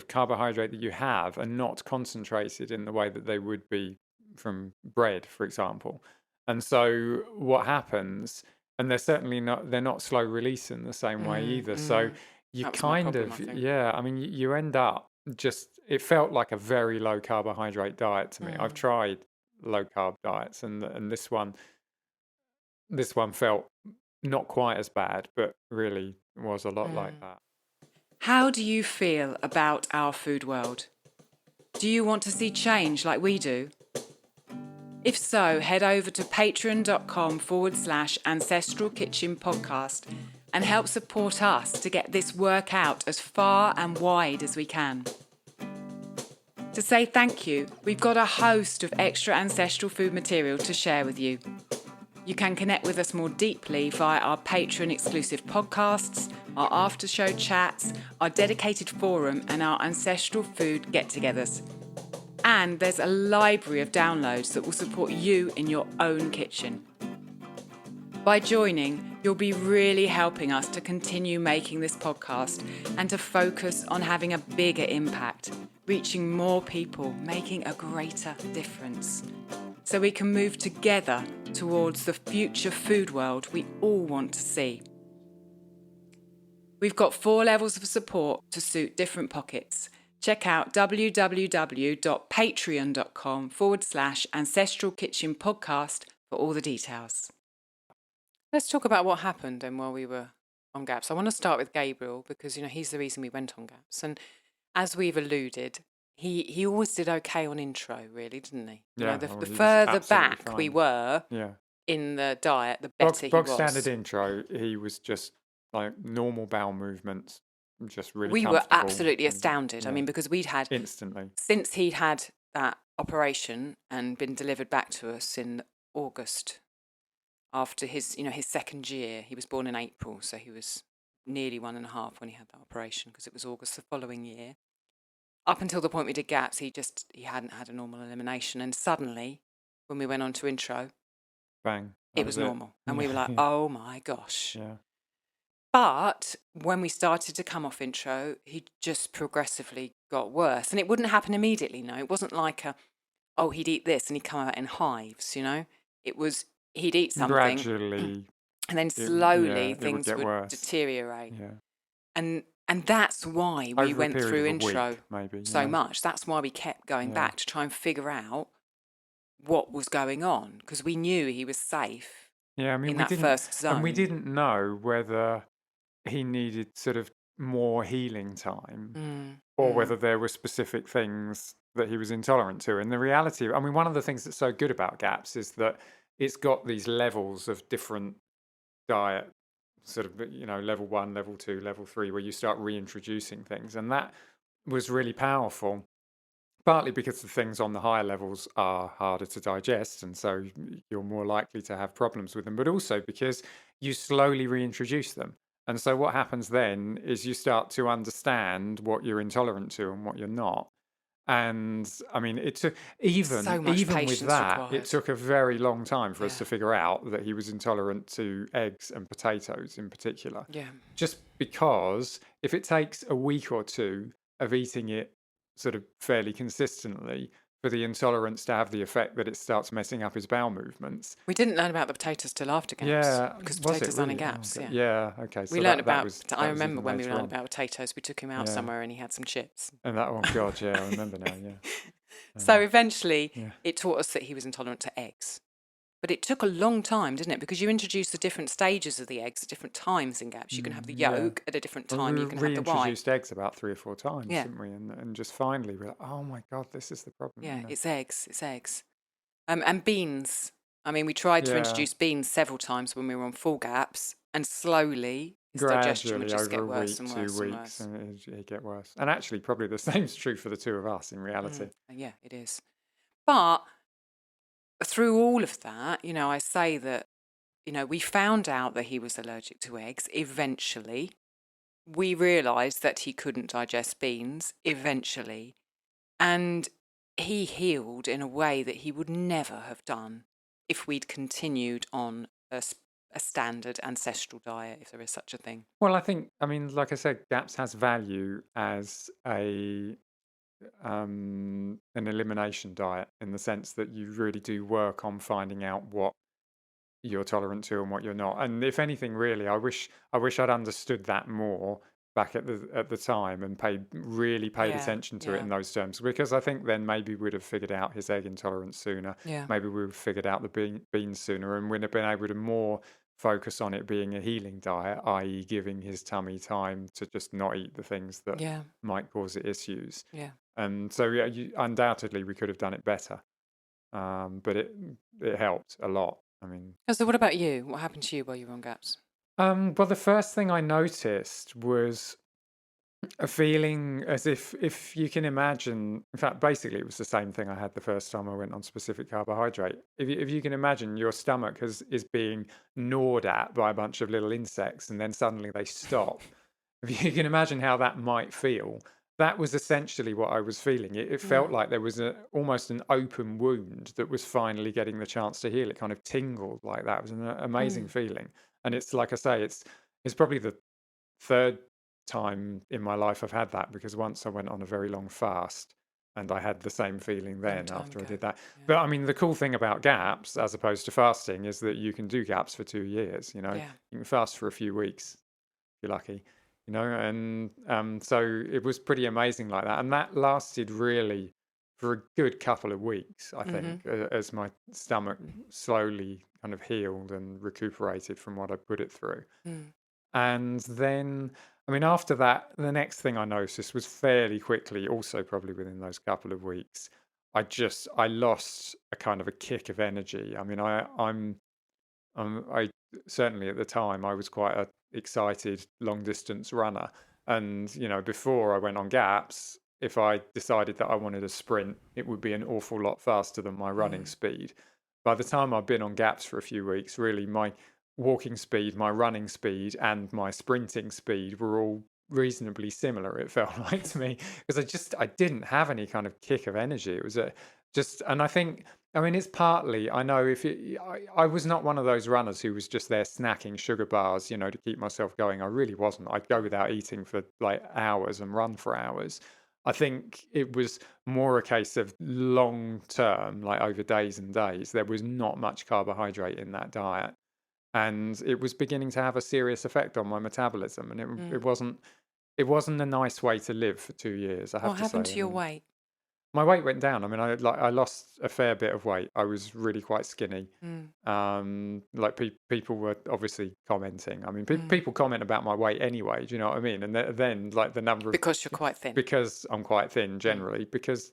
carbohydrate that you have are not concentrated in the way that they would be from bread, for example. And so what happens, and they're not slow release in the same way either. So you That was my kind problem, I of, think. yeah, I mean, you end up it felt like a very low carbohydrate diet to me. I've tried low carb diets, and this one felt not quite as bad, but really was a lot like that. How do you feel about our food world? Do you want to see change like we do? If so, head over to patreon.com/Ancestral Kitchen Podcast and help support us to get this work out as far and wide as we can. To say thank you, we've got a host of extra ancestral food material to share with you. You can connect with us more deeply via our Patreon exclusive podcasts, our after show chats, our dedicated forum, and our ancestral food get-togethers. And there's a library of downloads that will support you in your own kitchen. By joining, you'll be really helping us to continue making this podcast and to focus on having a bigger impact, reaching more people, making a greater difference, so we can move together towards the future food world we all want to see. We've got 4 levels of support to suit different pockets. Check out www.patreon.com/Ancestral Kitchen Podcast for all the details. Let's talk about what happened then while we were on gaps. I want to start with Gabriel because, he's the reason we went on gaps. And as we've alluded, he always did okay on intro, really, didn't he? Yeah, The he was further absolutely back we fine. were Yeah. in the diet, the better Bog he was. standard intro, he was just like normal bowel movements, just really We were comfortable absolutely and, astounded. I yeah, mean, because we'd had, instantly. since he'd had that operation and been delivered back to us in August after his second year. He was born in April, so he was nearly 1.5 when he had that operation, because it was August the following year. Up until the point we did gaps, he hadn't had a normal elimination, and suddenly, when we went on to intro, Bang. it That was was it. normal. And we were like, oh my gosh. Yeah. But when we started to come off intro, he just progressively got worse. And it wouldn't happen immediately, no. It wasn't like he'd eat this and he'd come out in hives, you know? It was, he'd eat something Gradually, and then it slowly it would things get would worse. deteriorate. Yeah. And that's why we Over a went period through of a intro week, maybe, you so know. much. That's why we kept going Yeah. back to try and figure out what was going on, because we knew he was safe Yeah, I mean, in we that didn't, first and we zone. didn't know whether he needed sort of more healing time or whether there were specific things that he was intolerant to. And the reality, I mean, one of the things that's so good about GAPS is that it's got these levels of different diet, sort of, you know, level 1, level 2, level 3, where you start reintroducing things. And that was really powerful. Partly because the things on the higher levels are harder to digest, and so you're more likely to have problems with them, but also because you slowly reintroduce them. And so what happens then is you start to understand what you're intolerant to and what you're not. And I mean, it took So much even with patience that, it required. took a very long time for us Yeah. to figure out that he was intolerant to eggs and potatoes in particular. Yeah. Just because if it takes a week or two of eating it sort of fairly consistently for the intolerance to have the effect that it starts messing up his bowel movements. We didn't learn about the potatoes till after GAPS. Yeah, Because was it potatoes aren't in really? Oh, GAPS. okay. Yeah. Yeah, okay. We So learned that about. was I that was remember even when we later learned on. about potatoes. We took him out Yeah. somewhere and he had some chips. And that, oh God, yeah, I remember now. Yeah. So eventually, Yeah. it taught us that he was intolerant to eggs. But it took a long time, didn't it? Because you introduce the different stages of the eggs at different times in GAPS. You can have the Yeah. yolk at a different Well, time. we You can have the white. reintroduced eggs about 3 or 4 times, Yeah. didn't we? And just finally we're like, oh my God, this is the problem. Yeah, you know? it's eggs. It's eggs. And beans. I mean, we tried to Yeah. introduce beans several times when we were on full GAPS, and slowly his digestion would Gradually just over get a worse week, and 2 worse and weeks, worse. and it'd get worse. And actually, probably the same's true for the two of us in reality. Yeah, it is. But through all of that, you know, I say that, you know, we found out that he was allergic to eggs eventually. We realised that he couldn't digest beans eventually. And he healed in a way that he would never have done if we'd continued on a standard ancestral diet, if there is such a thing. Well, I mean, like I said, GAPS has value as an elimination diet in the sense that you really do work on finding out what you're tolerant to and what you're not. And if anything, really, I wish I'd understood that more back at the time and really paid attention to it in those terms, because I think then maybe we'd have figured out his egg intolerance sooner. Yeah. Maybe we would have figured out the beans sooner, and we'd have been able to more focus on it being a healing diet, i.e. giving his tummy time to just not eat the things that might cause it issues. Yeah. And so undoubtedly we could have done it better, but it helped a lot. I mean, So what about you? What happened to you while you were on GAPS? well, the first thing I noticed was a feeling as if you can imagine, in fact, basically it was the same thing I had the first time I went on specific carbohydrate. If you can imagine your stomach is being gnawed at by a bunch of little insects and then suddenly they stop. If you can imagine how that might feel, that was essentially what I was feeling. It felt like there was almost an open wound that was finally getting the chance to heal. It kind of tingled like that. It was an amazing feeling. And it's like I say, it's probably the third time in my life I've had that, because once I went on a very long fast and I had the same feeling then after I did that. But I mean, the cool thing about GAPS as opposed to fasting is that you can do GAPS for 2 years. You know, you can fast for a few weeks if you're lucky. You know, and so it was pretty amazing like that, and that lasted really for a good couple of weeks, I think, as my stomach slowly kind of healed and recuperated from what I put it through. And then, I mean, after that, the next thing I noticed was fairly quickly, also probably within those couple of weeks, I lost a kind of a kick of energy. I mean, I certainly at the time I was quite a excited long distance runner, and you know, before I went on GAPS, if I decided that I wanted a sprint, it would be an awful lot faster than my running speed. By the time I've been on GAPS for a few weeks, really my walking speed, my running speed, and my sprinting speed were all reasonably similar, it felt like to me, because I didn't have any kind of kick of energy. It was and I think I mean, it's partly, I know I was not one of those runners who was just there snacking sugar bars, to keep myself going. I really wasn't. I'd go without eating for like hours and run for hours. I think it was more a case of long term, like over days and days. There was not much carbohydrate in that diet, and it was beginning to have a serious effect on my metabolism. And it Mm. wasn't a nice way to live for 2 years, I What have to say. happened I to your mean, weight? my weight went down. I mean, I lost a fair bit of weight. I was really quite skinny. Mm. Like people were obviously commenting. I mean, Mm. people comment about my weight anyway. Do you know what I mean? And then like the number of Because you're quite thin. because I'm quite thin Mm. generally. Because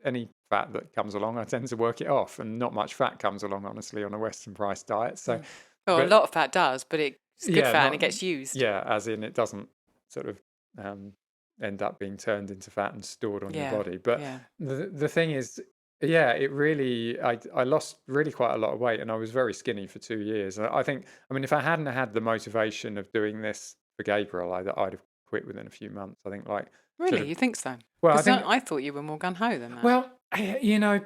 any fat that comes along, I tend to work it off, and not much fat comes along, honestly, on a Western price diet. So, Mm. Well, a but lot of fat does, but it's good yeah, fat and not it gets used. yeah, as in it doesn't sort of um, end up being turned into fat and stored on your Yeah, body. But yeah. the thing is, yeah, it really I lost really quite a lot of weight, and I was very skinny for 2 years. And I think, I mean, if I hadn't had the motivation of doing this for Gabriel, I'd have quit within a few months. I think like sort Really, of you think so? well, I Because think I thought you were more gun ho than that. well,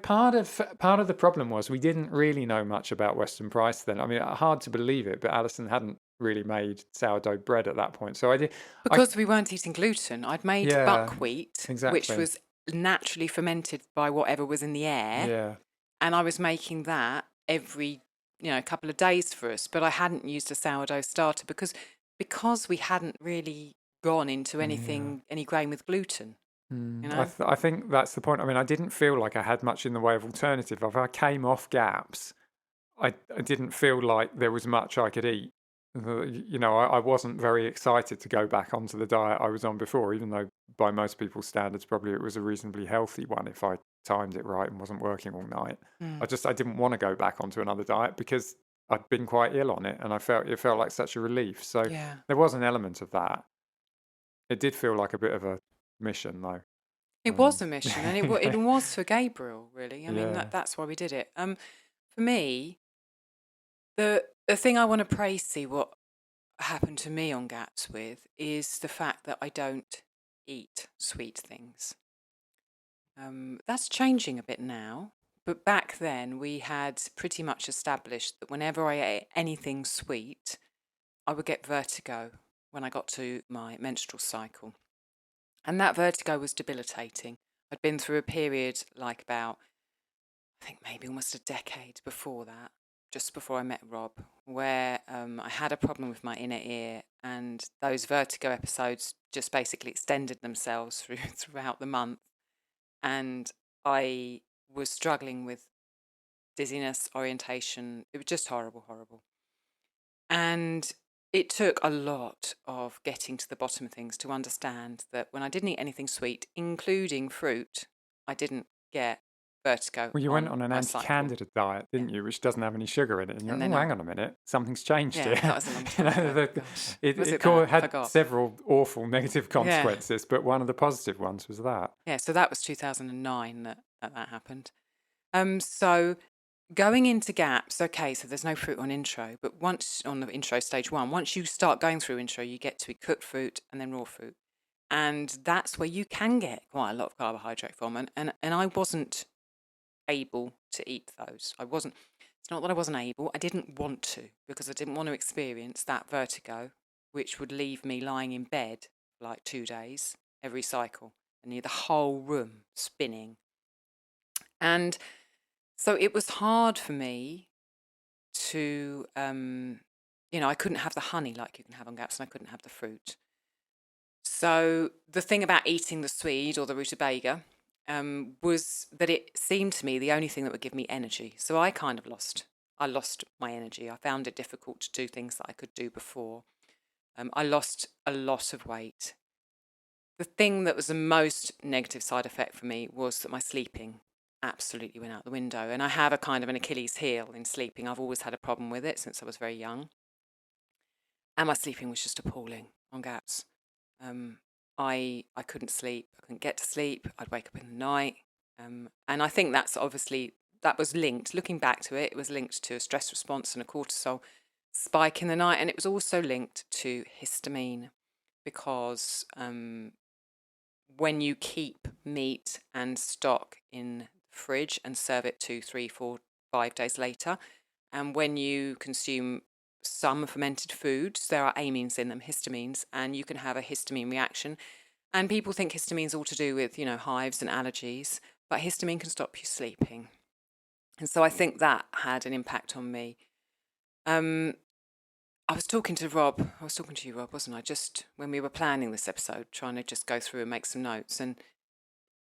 part of the problem was we didn't really know much about Western price then. I mean, hard to believe it, but Alison hadn't really made sourdough bread at that point. So I Because we weren't eating gluten, I'd made yeah, buckwheat, which exactly. was naturally fermented by whatever was in the air, Yeah. and I was making that every couple of days for us. But I hadn't used a sourdough starter because we hadn't really gone into Yeah. any grain with gluten. I think that's the point. I mean, I didn't feel like I had much in the way of alternative. If I came off gaps, I didn't feel like there was much I could eat. I wasn't very excited to go back onto the diet I was on before, even though by most people's standards, probably it was a reasonably healthy one if I timed it right and wasn't working all night. Mm. I didn't want to go back onto another diet because I'd been quite ill on it, and it felt like such a relief. So Yeah. there was an element of that. It did feel like a bit of a mission, though. It was a mission, and it was for Gabriel, really. I mean, Yeah. that's why we did it. For me, the thing I want to praise, see what happened to me on GAPS with, is the fact that I don't eat sweet things. That's changing a bit now, but back then we had pretty much established that whenever I ate anything sweet, I would get vertigo when I got to my menstrual cycle. And that vertigo was debilitating. I'd been through a period like about, I think maybe almost a decade before that, just before I met Rob, where I had a problem with my inner ear, and those vertigo episodes just basically extended themselves throughout the month. And I was struggling with dizziness, orientation. It was just horrible, horrible. And it took a lot of getting to the bottom of things to understand that when I didn't eat anything sweet, including fruit, I didn't get vertigo. Well, you went on an my cycle. anti-candida diet, didn't you? Which doesn't have any sugar in it. And you're And like, then oh, hang on a minute, something's changed Yeah, here. that was a long time ago. Gosh. Was it that? I had forgot. several awful negative Yeah. consequences, but one of the positive ones was that. Yeah, so that was 2009 that happened. So going into GAPS, okay, so there's no fruit on intro, but once on the intro stage 1, once you start going through intro, you get to eat cooked fruit and then raw fruit. And that's where you can get quite a lot of carbohydrate from. And I wasn't able to eat those. It's not that I wasn't able, I didn't want to, because I didn't want to experience that vertigo, which would leave me lying in bed for like 2 days every cycle, and the whole room spinning. And so it was hard for me to, I couldn't have the honey like you can have on GAPS, and I couldn't have the fruit. So the thing about eating the swede or the rutabaga was that it seemed to me the only thing that would give me energy. So I kind of lost my energy. I found it difficult to do things that I could do before. I lost a lot of weight. The thing that was the most negative side effect for me was that my sleeping absolutely went out the window. And I have a kind of an Achilles heel in sleeping. I've always had a problem with it since I was very young. And my sleeping was just appalling on GAPS. I couldn't sleep. I couldn't get to sleep. I'd wake up in the night. And I think that was linked. Looking back to it, it was linked to a stress response and a cortisol spike in the night. And it was also linked to histamine, because when you keep meat and stock in fridge and serve it 2, 3, 4, 5 days later. And when you consume some fermented foods, there are amines in them, histamines, and you can have a histamine reaction. And people think histamine's all to do with, hives and allergies, but histamine can stop you sleeping. And so I think that had an impact on me. I was talking to you, Rob, wasn't I? Just when we were planning this episode, trying to just go through and make some notes. And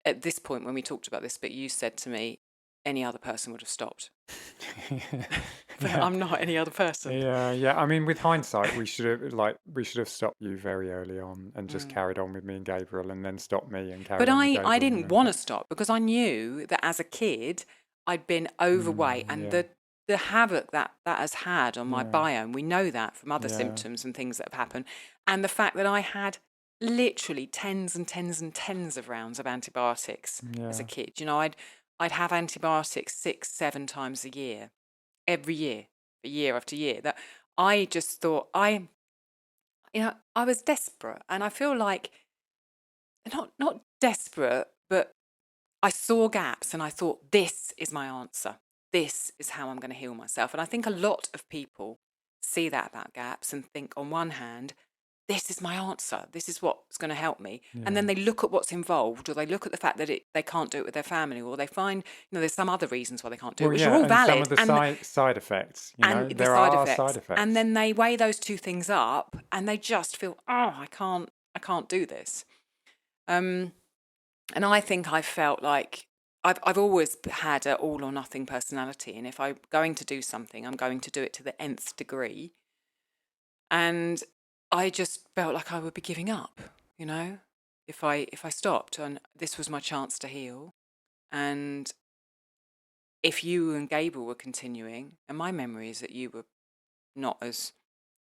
at this point, when we talked about this bit, you said to me, any other person would have stopped. But Yeah. I'm not any other person. Yeah. I mean, with hindsight, we should have stopped you very early on and just carried on with me and Gabriel, and then stopped me and carried But on with Gabriel. I didn't want to stop, because I knew that as a kid, I'd been overweight, and the havoc that has had on my biome, we know that from other symptoms and things that have happened. And the fact that I had literally tens and tens and tens of rounds of antibiotics as a kid. I'd have antibiotics 6, 7 times a year, every year, year after year. That I just thought I was desperate, and I feel like not desperate, but I saw gaps, and I thought, this is my answer. This is how I'm going to heal myself. And I think a lot of people see that about gaps and think, on one hand, this is my answer. This is what's going to help me. And then they look at what's involved, or they look at the fact that they can't do it with their family, or they find, there's some other reasons why they can't do it, which are all valid. Some of the side effects, and there are side effects. And then they weigh those two things up, and they just feel, I can't do this. And I think I felt like I've always had an all or nothing personality, and if I'm going to do something, I'm going to do it to the nth degree. And I just felt like I would be giving up, if I stopped, and this was my chance to heal. And if you and Gable were continuing, and my memory is that you were not as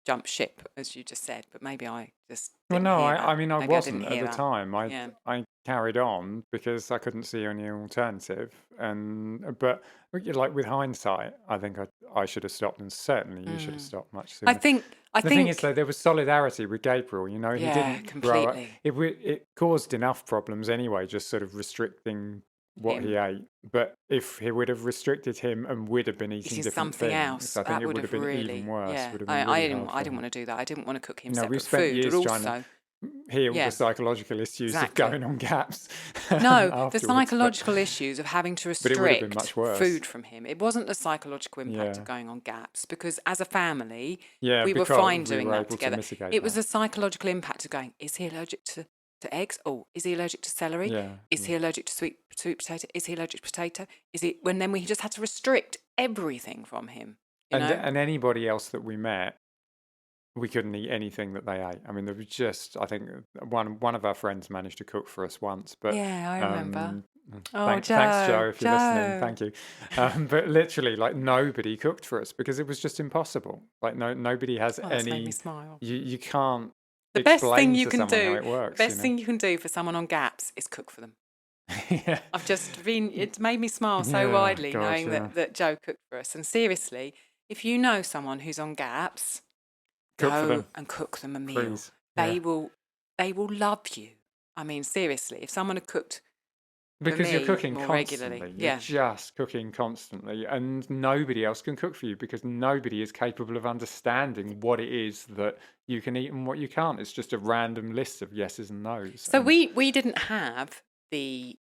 jump ship as you just said, but maybe I just didn't hear that. I mean, I Maybe wasn't didn't at hear the that. time. I carried on because I couldn't see any alternative. But like, with hindsight, I think I should have stopped, and certainly you should have stopped much sooner. I think The thing is, though, there was solidarity with Gabriel. He didn't grow up. completely. It caused enough problems anyway, just sort of restricting what he ate. But if he would have restricted him and would have been eating different something things, else, I think that it would would have have been really, even worse. yeah. Would have been I really didn't hard for want him. to do that. I didn't want to cook him We separate spent food, years but trying to also heal Yeah. the psychological issues Exactly. of going on gaps. no, the afterwards, psychological issues of having to but it would have been restrict much worse. food from him. It wasn't the psychological impact Yeah. of going on gaps, because as a family, Yeah, we were because fine we doing were that able to together. mitigate It was that. the psychological impact of going, is he allergic to eggs? Oh, is he allergic to celery? Yeah, Is he allergic to sweet potato? Is he allergic to potato? Then we just had to restrict everything from him. And anybody else that we met, we couldn't eat anything that they ate. I mean, there was just, I think one of our friends managed to cook for us once, but Yeah, I remember. thanks, Joe, Joe, if you're listening. Joe. Thank you. But literally, like, nobody cooked for us because it was just impossible. Like, nobody has Oh, that's made me any. smile. You can't The best thing explain you to can someone how do, it works. the best thing you can do for someone on gaps is cook for them. Yeah. It's made me smile so Yeah, widely God, knowing yeah. that Joe cooked for us. And seriously, if you know someone who's on gaps, Cook for go them, and cook them a meal. please. They Yeah. will love you. I mean, seriously, if someone had cooked Because you're me cooking more constantly. regularly, You're just cooking constantly, and nobody else can cook for you because nobody is capable of understanding what it is that you can eat and what you can't. It's just a random list of yeses and nos. So And we didn't have the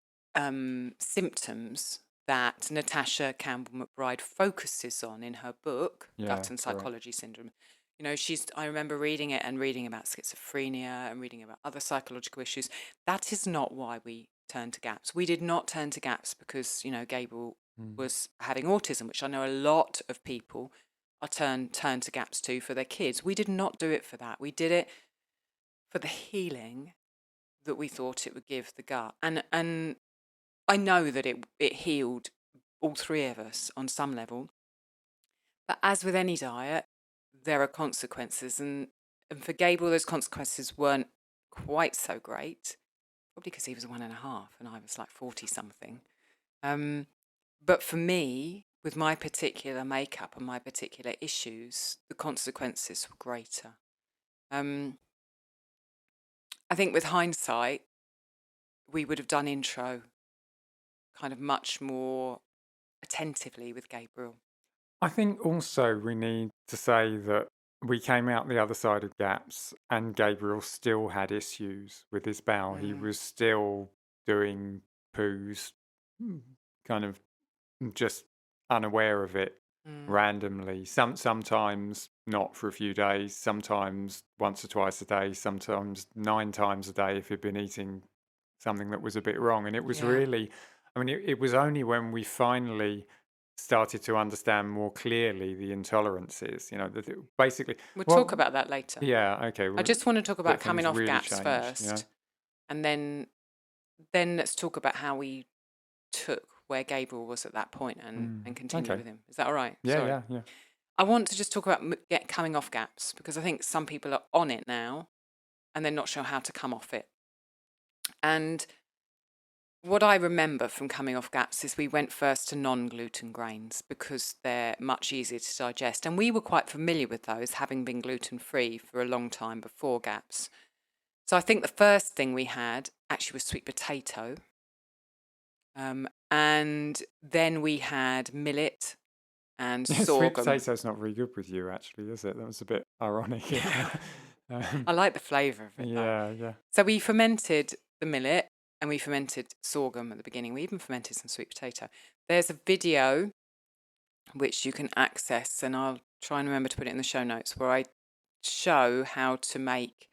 symptoms that Natasha Campbell McBride focuses on in her book, Yeah, Gut and correct. Psychology Syndrome. I remember reading it and reading about schizophrenia and reading about other psychological issues. That is not why we turned to gaps. We did not turn to gaps because, Gable was having autism, which I know a lot of people are turn to gaps to for their kids. We did not do it for that. We did it for the healing that we thought it would give the gut. And I know that it healed all three of us on some level. But as with any diet, there are consequences. And for Gable, those consequences weren't quite so great, probably because he was 1.5 and I was like 40-something. But for me, with my particular makeup and my particular issues, the consequences were greater. I think with hindsight, we would have done intro kind of much more attentively with Gabriel. I think also we need to say that we came out the other side of GAPS and Gabriel still had issues with his bowel. He was still doing poos, kind of just unaware of it randomly. Sometimes not for a few days, sometimes once or twice a day, sometimes 9 times a day if he'd been eating something that was a bit wrong. And it was really, I mean, it was only when we finally started to understand more clearly the intolerances, basically. We'll talk about that later. Yeah, okay. I just want to talk about coming off really GAPS changed, first, and then let's talk about how we took where Gabriel was at that point and continue with him. Is that all right? Yeah. I want to just talk about coming off GAPS, because I think some people are on it now and they're not sure how to come off it. And what I remember from coming off GAPS is we went first to non-gluten grains because they're much easier to digest. And we were quite familiar with those, having been gluten-free for a long time before GAPS. So I think the first thing we had actually was sweet potato. And then we had millet and sorghum. Sweet potato's not very good with you, actually, is it? That was a bit ironic. I like the flavour of it. Yeah. So we fermented the millet and we fermented sorghum at the beginning. We even fermented some sweet potato. There's a video which you can access, and I'll try and remember to put it in the show notes, where I show how to make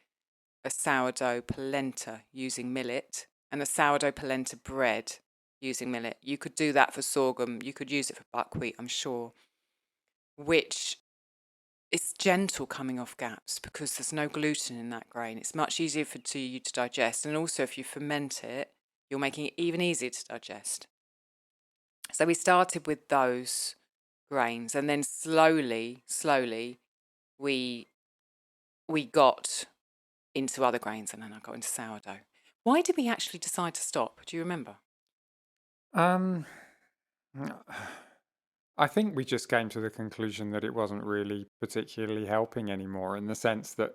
a sourdough polenta using millet and a sourdough polenta bread using millet. You could do that for sorghum. You could use it for buckwheat, I'm sure, which is gentle coming off GAPS because there's no gluten in that grain. It's much easier for you to digest. And also, if you ferment it, you're making it even easier to digest. So we started with those grains, and then slowly, we got into other grains, and then I got into sourdough. Why did we actually decide to stop? Do you remember? I think we just came to the conclusion that it wasn't really particularly helping anymore, in the sense that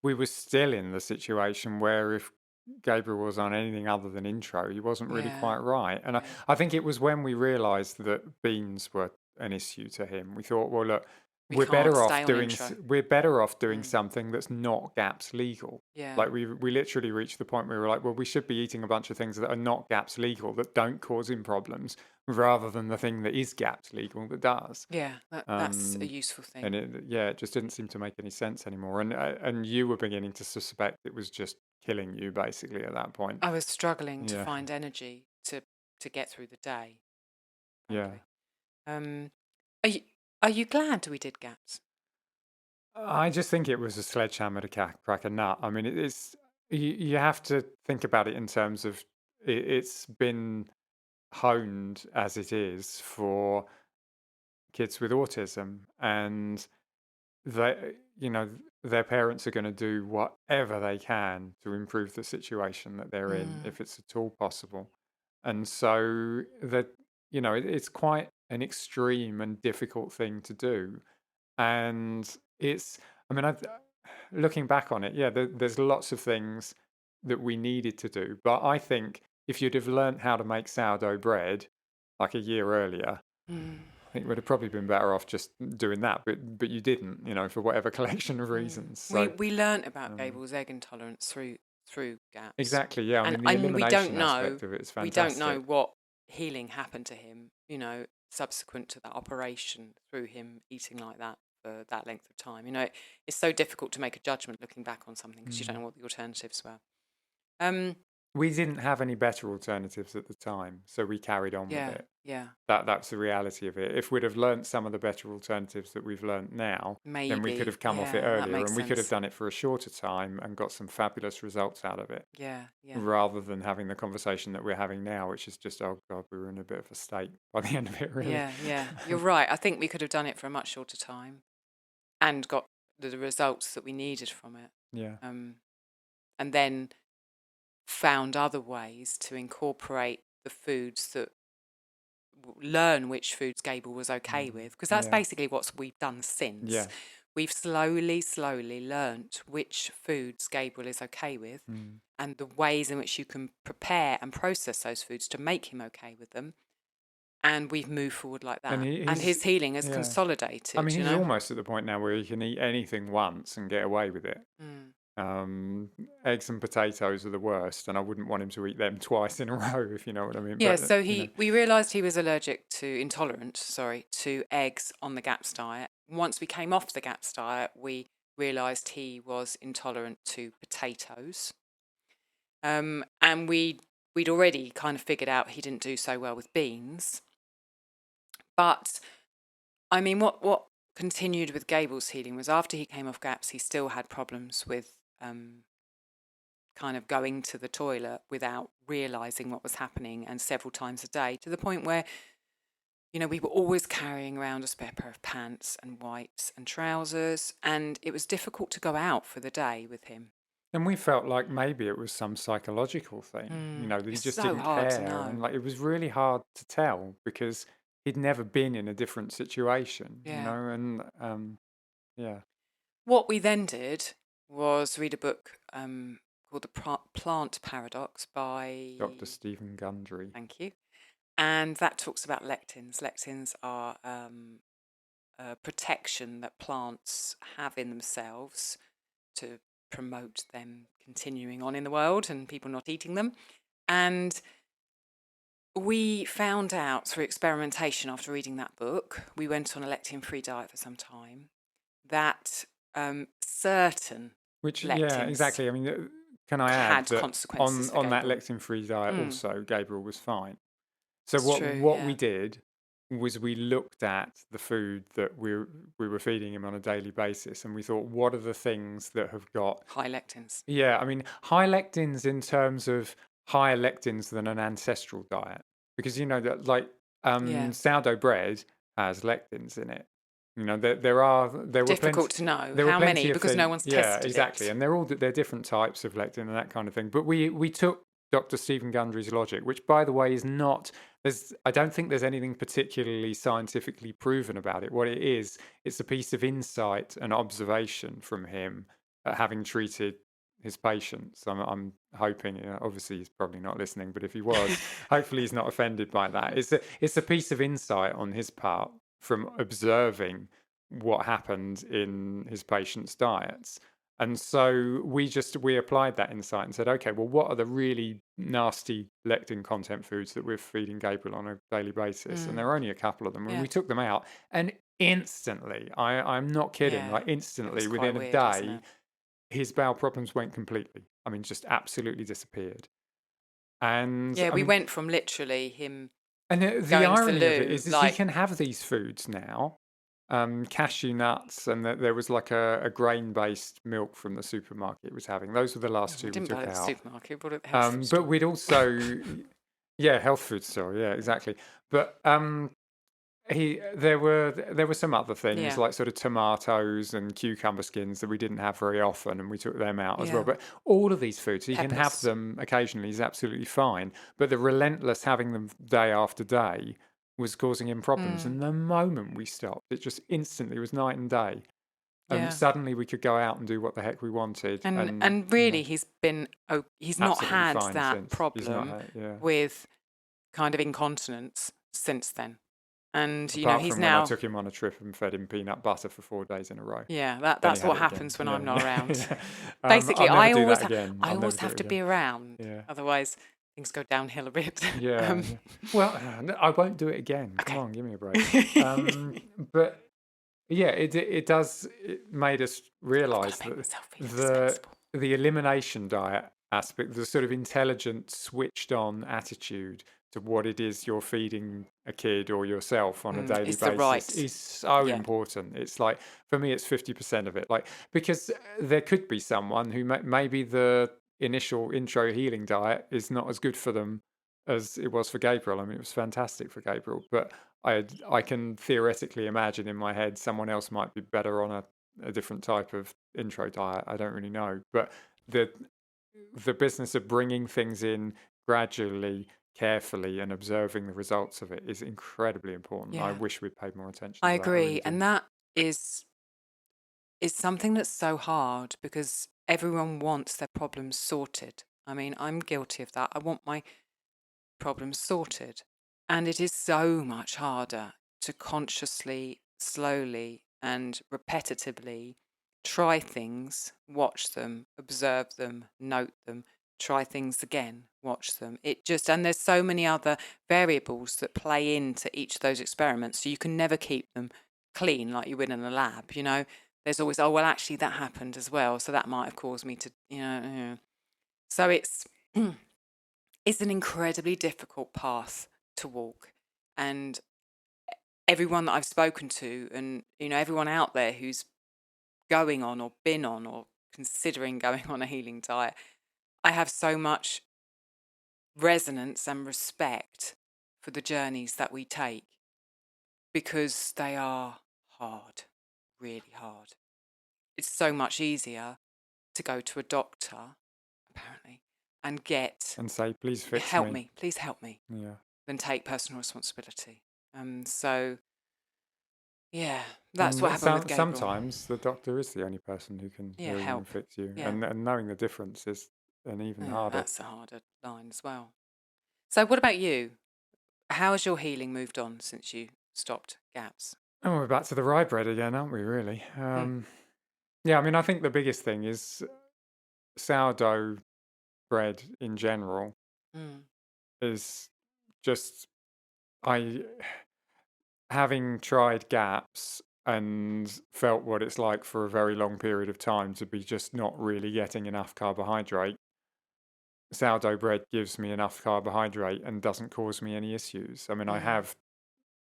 we were still in the situation where if Gabriel was on anything other than intro, he wasn't really quite right. And I think it was when we realised that beans were an issue to him. We thought, well, look, we're better off doing something that's not GAPS legal. Yeah. Like we literally reached the point where we were like, well, we should be eating a bunch of things that are not GAPS legal, that don't cause him problems, rather than the thing that is GAPS legal that does. Yeah, that's a useful thing. And it just didn't seem to make any sense anymore. And you were beginning to suspect it was just killing you, basically, at that point. I was struggling to find energy to get through the day. Frankly. Yeah. Are you glad we did GAPS? I just think it was a sledgehammer to crack a nut. I mean, you have to think about it in terms of it's been honed as it is for kids with autism, and their parents are going to do whatever they can to improve the situation that they're in, if it's at all possible. And so it's quite an extreme and difficult thing to do. And looking back on it, there's lots of things that we needed to do. But I think if you'd have learned how to make sourdough bread like a year earlier, I think we'd have probably been better off just doing that. But you didn't, for whatever collection of reasons. So, we learnt about Gabriel's egg intolerance through GAPS. Exactly, yeah. And the elimination aspect of it is fantastic. We don't know what healing happened to him, subsequent to that operation, through him eating like that for that length of time. It's so difficult to make a judgment looking back on something because you don't know what the alternatives were. We didn't have any better alternatives at the time, so we carried on with it. Yeah. That's the reality of it. If we'd have learnt some of the better alternatives that we've learnt now, then we could have come off it earlier, and we could have done it for a shorter time and got some fabulous results out of it. Yeah. Rather than having the conversation that we're having now, which is just, oh God, we were in a bit of a state by the end of it, really. Yeah. You're right. I think we could have done it for a much shorter time and got the results that we needed from it. Yeah. And then found other ways to incorporate the foods that learn which foods Gabriel was okay with, because that's basically what we've done since. We've slowly learnt which foods Gabriel is okay with, and the ways in which you can prepare and process those foods to make him okay with them. And we've moved forward like that. And his healing has consolidated. I mean, he's almost at the point now where he can eat anything once and get away with it. Eggs and potatoes are the worst, and I wouldn't want him to eat them twice in a row, if you know what I mean. Yeah, but, so we realised he was intolerant to eggs on the GAPS diet. Once we came off the GAPS diet, we realised he was intolerant to potatoes. And we'd already kind of figured out he didn't do so well with beans. But, I mean, what continued with Gabriel's healing was after he came off GAPS, he still had problems with kind of going to the toilet without realising what was happening, and several times a day, to the point where, you know, we were always carrying around a spare pair of pants and wipes and trousers, and it was difficult to go out for the day with him. And we felt like maybe it was some psychological thing, you know, that he It's just so didn't hard to care. know. And like, it was really hard to tell because he'd never been in a different situation, you Yeah. know, and yeah. What we then did was read a book called The Plant Paradox by Dr. Stephen Gundry. Thank you. And that talks about lectins. Lectins are a protection that plants have in themselves to promote them continuing on in the world and people not eating them. And we found out through experimentation after reading that book, we went on a lectin-free diet for some time, that certain Which, lectins yeah, exactly. I mean, can I add had that consequences for on that Gabriel. lectin-free diet also, Gabriel was fine. So It's true, what yeah. we did was we looked at the food that we were feeding him on a daily basis, and we thought, what are the things that have got High lectins. Yeah, I mean, high lectins in terms of higher lectins than an ancestral diet, because you know that like Yeah. sourdough bread has lectins in it. You know, there were Difficult plenty, to know there were how plenty many of because no things. one's Yeah, tested exactly, it. and they're different types of lectin and that kind of thing. But we took Dr. Stephen Gundry's logic, which by the way is not. I don't think there's anything particularly scientifically proven about it. What it is, it's a piece of insight and observation from him, having treated his patients. I'm hoping, obviously he's probably not listening, but if he was, hopefully he's not offended by that. It's a piece of insight on his part from observing what happened in his patients' diets. And so we applied that insight and said, okay, well, what are the really nasty lectin content foods that we're feeding Gabriel on a daily basis? And there are only a couple of them. And we took them out, and instantly, I'm not kidding, like instantly, within a day, his bowel problems went completely. I mean, just absolutely disappeared. And Yeah, I we mean, went from literally him and the going irony to the of it loo, is he like, can have these foods now, cashew nuts, and there was like a grain-based milk from the supermarket it was having. Those were the last I two we didn't buy took it at the out. supermarket, bought it at the health food But store. we'd also, yeah, health food store, yeah, exactly. But there were some other things Yeah. like sort of tomatoes and cucumber skins that we didn't have very often, and we took them out as well. Yeah. But all of these foods, he can have Peppers. them occasionally, is absolutely fine. But the relentless having them day after day was causing him problems. And the moment we stopped, it just instantly was night and day. Yeah. Suddenly we could go out and do what the heck we wanted. And really, he's not absolutely had fine that since. He's not problem yeah. with kind of incontinence since then. And, you know, Apart he's from now. when I took him on a trip and fed him peanut butter for 4 days in a row. Yeah, Then that's he what had it happens again. when I'm not around. Yeah. Basically, I'll I never do always, that again. I I'll always never do have it to be again. around. Yeah. Otherwise, things go downhill a bit. Yeah. Well, I won't do it again. Okay. Come on, give me a break. But yeah, it made us realise that the elimination diet aspect, the sort of intelligent, switched on attitude to what it is you're feeding a kid or yourself on a daily basis is so important. It's like, for me, it's 50% of it. Like, because there could be someone who maybe the initial intro healing diet is not as good for them as it was for Gabriel. I mean, it was fantastic for Gabriel, but I can theoretically imagine in my head someone else might be better on a different type of intro diet. I don't really know, but the business of bringing things in gradually, carefully, and observing the results of it is incredibly important. Yeah. I wish we'd paid more attention I to that. agree. Really And that is something that's so hard because everyone wants their problems sorted. I mean, I'm guilty of that. I want my problems sorted. And it is so much harder to consciously, slowly, and repetitively try things, watch them, observe them, note them, try things again, watch them. And there's so many other variables that play into each of those experiments. So you can never keep them clean like you would in a lab, you know. There's always, oh, well, actually, that happened as well. So that might have caused me to, So it's it's an incredibly difficult path to walk. And everyone that I've spoken to, and everyone out there who's going on or been on or considering going on a healing diet, I have so much resonance and respect for the journeys that we take, because they are hard, really hard. It's so much easier to go to a doctor, apparently, and get And say, please fix help me. me, please help me, Yeah. than take personal responsibility. So yeah, that's And what happened with Gabriel. sometimes the doctor is the only person who can Yeah, heal you and help. fix you. Yeah. And knowing the difference is an even Yeah, harder. that's a harder line as well. So what about you? How has your healing moved on since you stopped GAPS? And we're back to the rye bread again, aren't we, really? Yeah, I mean, I think the biggest thing is sourdough bread in general Mm. is just, having tried GAPS and felt what it's like for a very long period of time to be just not really getting enough carbohydrate. Sourdough bread gives me enough carbohydrate and doesn't cause me any issues. I mean, I have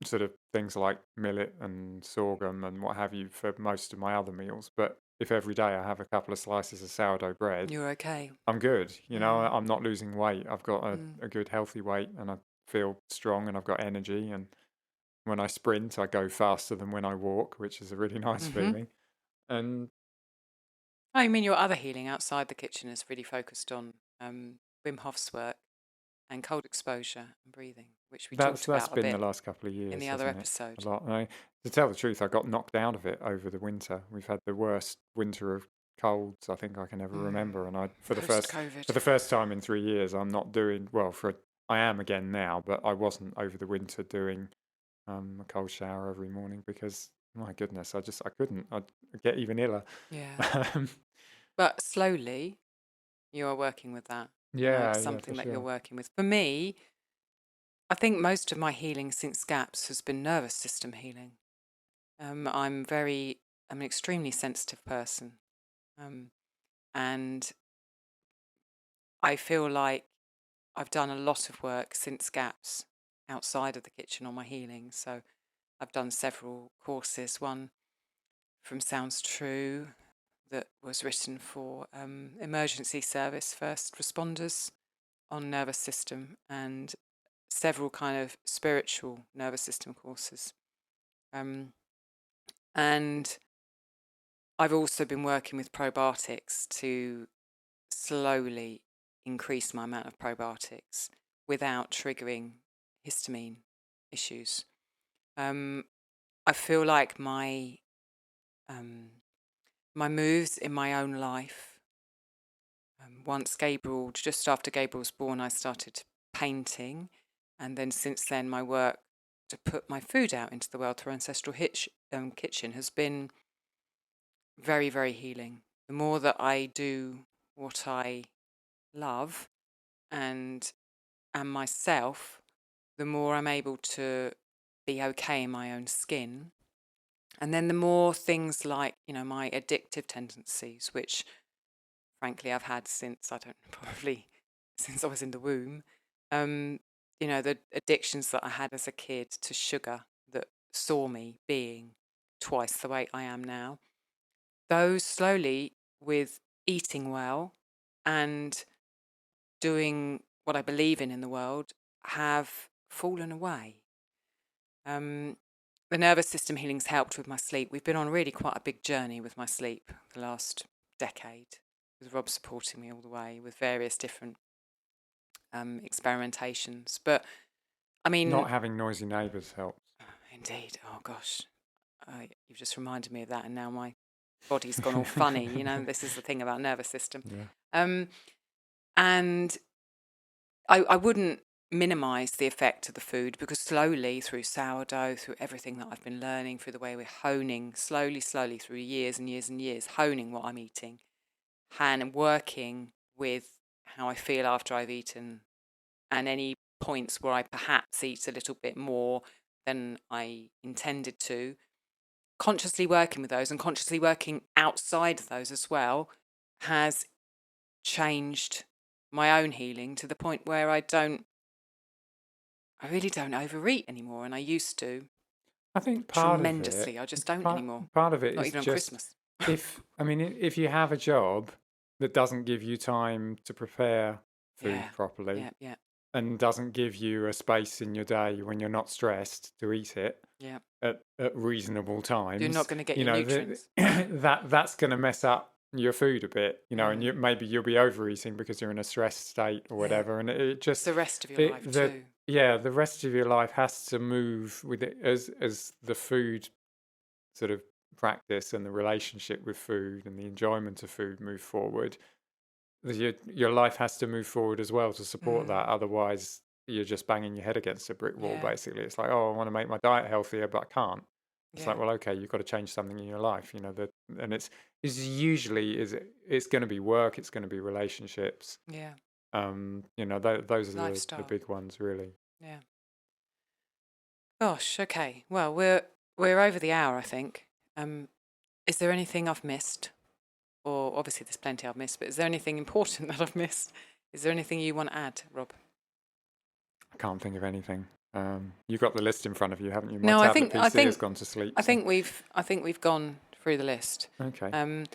sort of things like millet and sorghum and what have you for most of my other meals, but if every day I have a couple of slices of sourdough bread, You're okay. I'm good. I'm not losing weight. I've got Mm. a good healthy weight and I feel strong and I've got energy, and when I sprint I go faster than when I walk, which is a really nice feeling. And Oh, you mean your other healing outside the kitchen is really focused on Wim Hof's work and cold exposure and breathing, which we talked that's about a been the bit last couple of years, in the other hasn't it? episode. A lot. To tell the truth, I got knocked out of it over the winter. We've had the worst winter of colds I think I can ever remember, and for the Post-COVID. first time in 3 years, I'm not doing well. I am again now, but I wasn't over the winter doing a cold shower every morning because, my goodness, I couldn't. I'd get even iller. Yeah. But slowly you are working with that. Yeah, It's yeah, for something that you're sure. working with. For me, I think most of my healing since GAPS has been nervous system healing. I'm an extremely sensitive person. And I feel like I've done a lot of work since GAPS outside of the kitchen on my healing. So I've done several courses, one from Sounds True that was written for emergency service first responders on nervous system, and several kind of spiritual nervous system courses. And I've also been working with probiotics to slowly increase my amount of probiotics without triggering histamine issues. I feel like my moves in my own life, just after Gabriel was born, I started painting, and then since then my work to put my food out into the world through Ancestral Kitchen has been very, very healing. The more that I do what I love and am myself, the more I'm able to be okay in my own skin. And then the more things like, my addictive tendencies, which frankly I've had since I was in the womb. The addictions that I had as a kid to sugar that saw me being twice the weight I am now, those slowly, with eating well and doing what I believe in the world, have fallen away. The nervous system healing's helped with my sleep. We've been on really quite a big journey with my sleep the last decade, with Rob supporting me all the way with various different experimentations. But I mean, not having noisy neighbours helps. Indeed. Oh gosh, you've just reminded me of that, and now my body's gone all funny. This is the thing about nervous system. Yeah. And I wouldn't minimize the effect of the food, because slowly through sourdough, through everything that I've been learning, through the way we're honing, slowly through years and years and years, honing what I'm eating and working with how I feel after I've eaten, and any points where I perhaps eat a little bit more than I intended to, consciously working with those and consciously working outside of those as well has changed my own healing to the point where I really don't overeat anymore, and I used to I think part of tremendously. it, I just don't part, anymore. part of it Not is even on just Christmas. if you have a job that doesn't give you time to prepare food Yeah, properly yeah, and doesn't give you a space in your day when you're not stressed to eat it yeah. at reasonable times, You're not going to get you your know, nutrients. that's going to mess up your food a bit, you know, and Mm. maybe you'll be overeating because you're in a stressed state or Yeah. whatever, and it It's just the rest of your life too. the rest of your life has to move with it as the food sort of practice and the relationship with food and the enjoyment of food move forward. Your life has to move forward as well to support that. Otherwise, you're just banging your head against a brick wall. Yeah. Basically, it's like, oh, I want to make my diet healthier, but I can't. It's Yeah. like, well, okay, you've got to change something in your life, you know. And it's going to be work, it's going to be relationships. Yeah. You know, those are the Lifestyle. big ones, really. Yeah. Gosh. Okay. Well, we're over the hour, I think. Is there anything I've missed? Or obviously there's plenty I've missed, but is there anything important that I've missed? Is there anything you want to add, Rob? I can't think of anything. You've got the list in front of you, haven't you? No, My I tablet think PC has gone to sleep. I think we've gone through the list. Okay.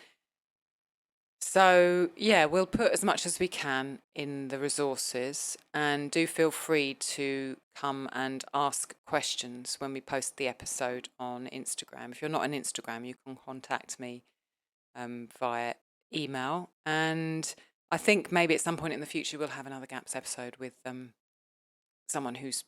So yeah, we'll put as much as we can in the resources, and do feel free to come and ask questions when we post the episode on Instagram. If you're not on Instagram, you can contact me via email, and I think maybe at some point in the future we'll have another GAPS episode with someone who's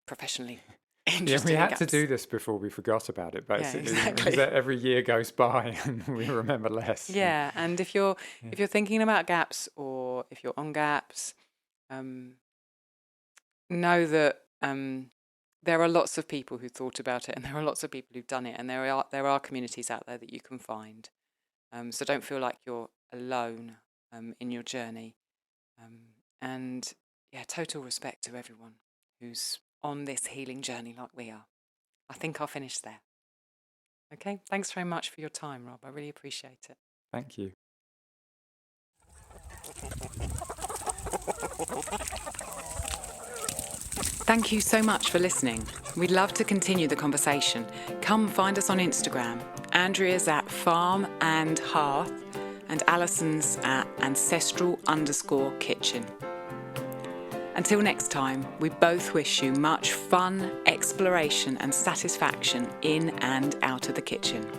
professionally interested. We in had GAPS. to do this before we forgot about it, basically. Yeah, exactly. Because every year goes by and we remember less. Yeah, and if you're thinking about GAPS, or if you're on GAPS, know that there are lots of people who thought about it, and there are lots of people who've done it, and there are communities out there that you can find. So don't feel like you're alone in your journey. And yeah, total respect to everyone who's on this healing journey like we are. I think I'll finish there. Okay, thanks very much for your time, Rob. I really appreciate it. Thank you. Thank you so much for listening. We'd love to continue the conversation. Come find us on Instagram. Andrea's at Farm and Hearth, and Alison's at Ancestral_Kitchen. Until next time, we both wish you much fun, exploration and satisfaction in and out of the kitchen.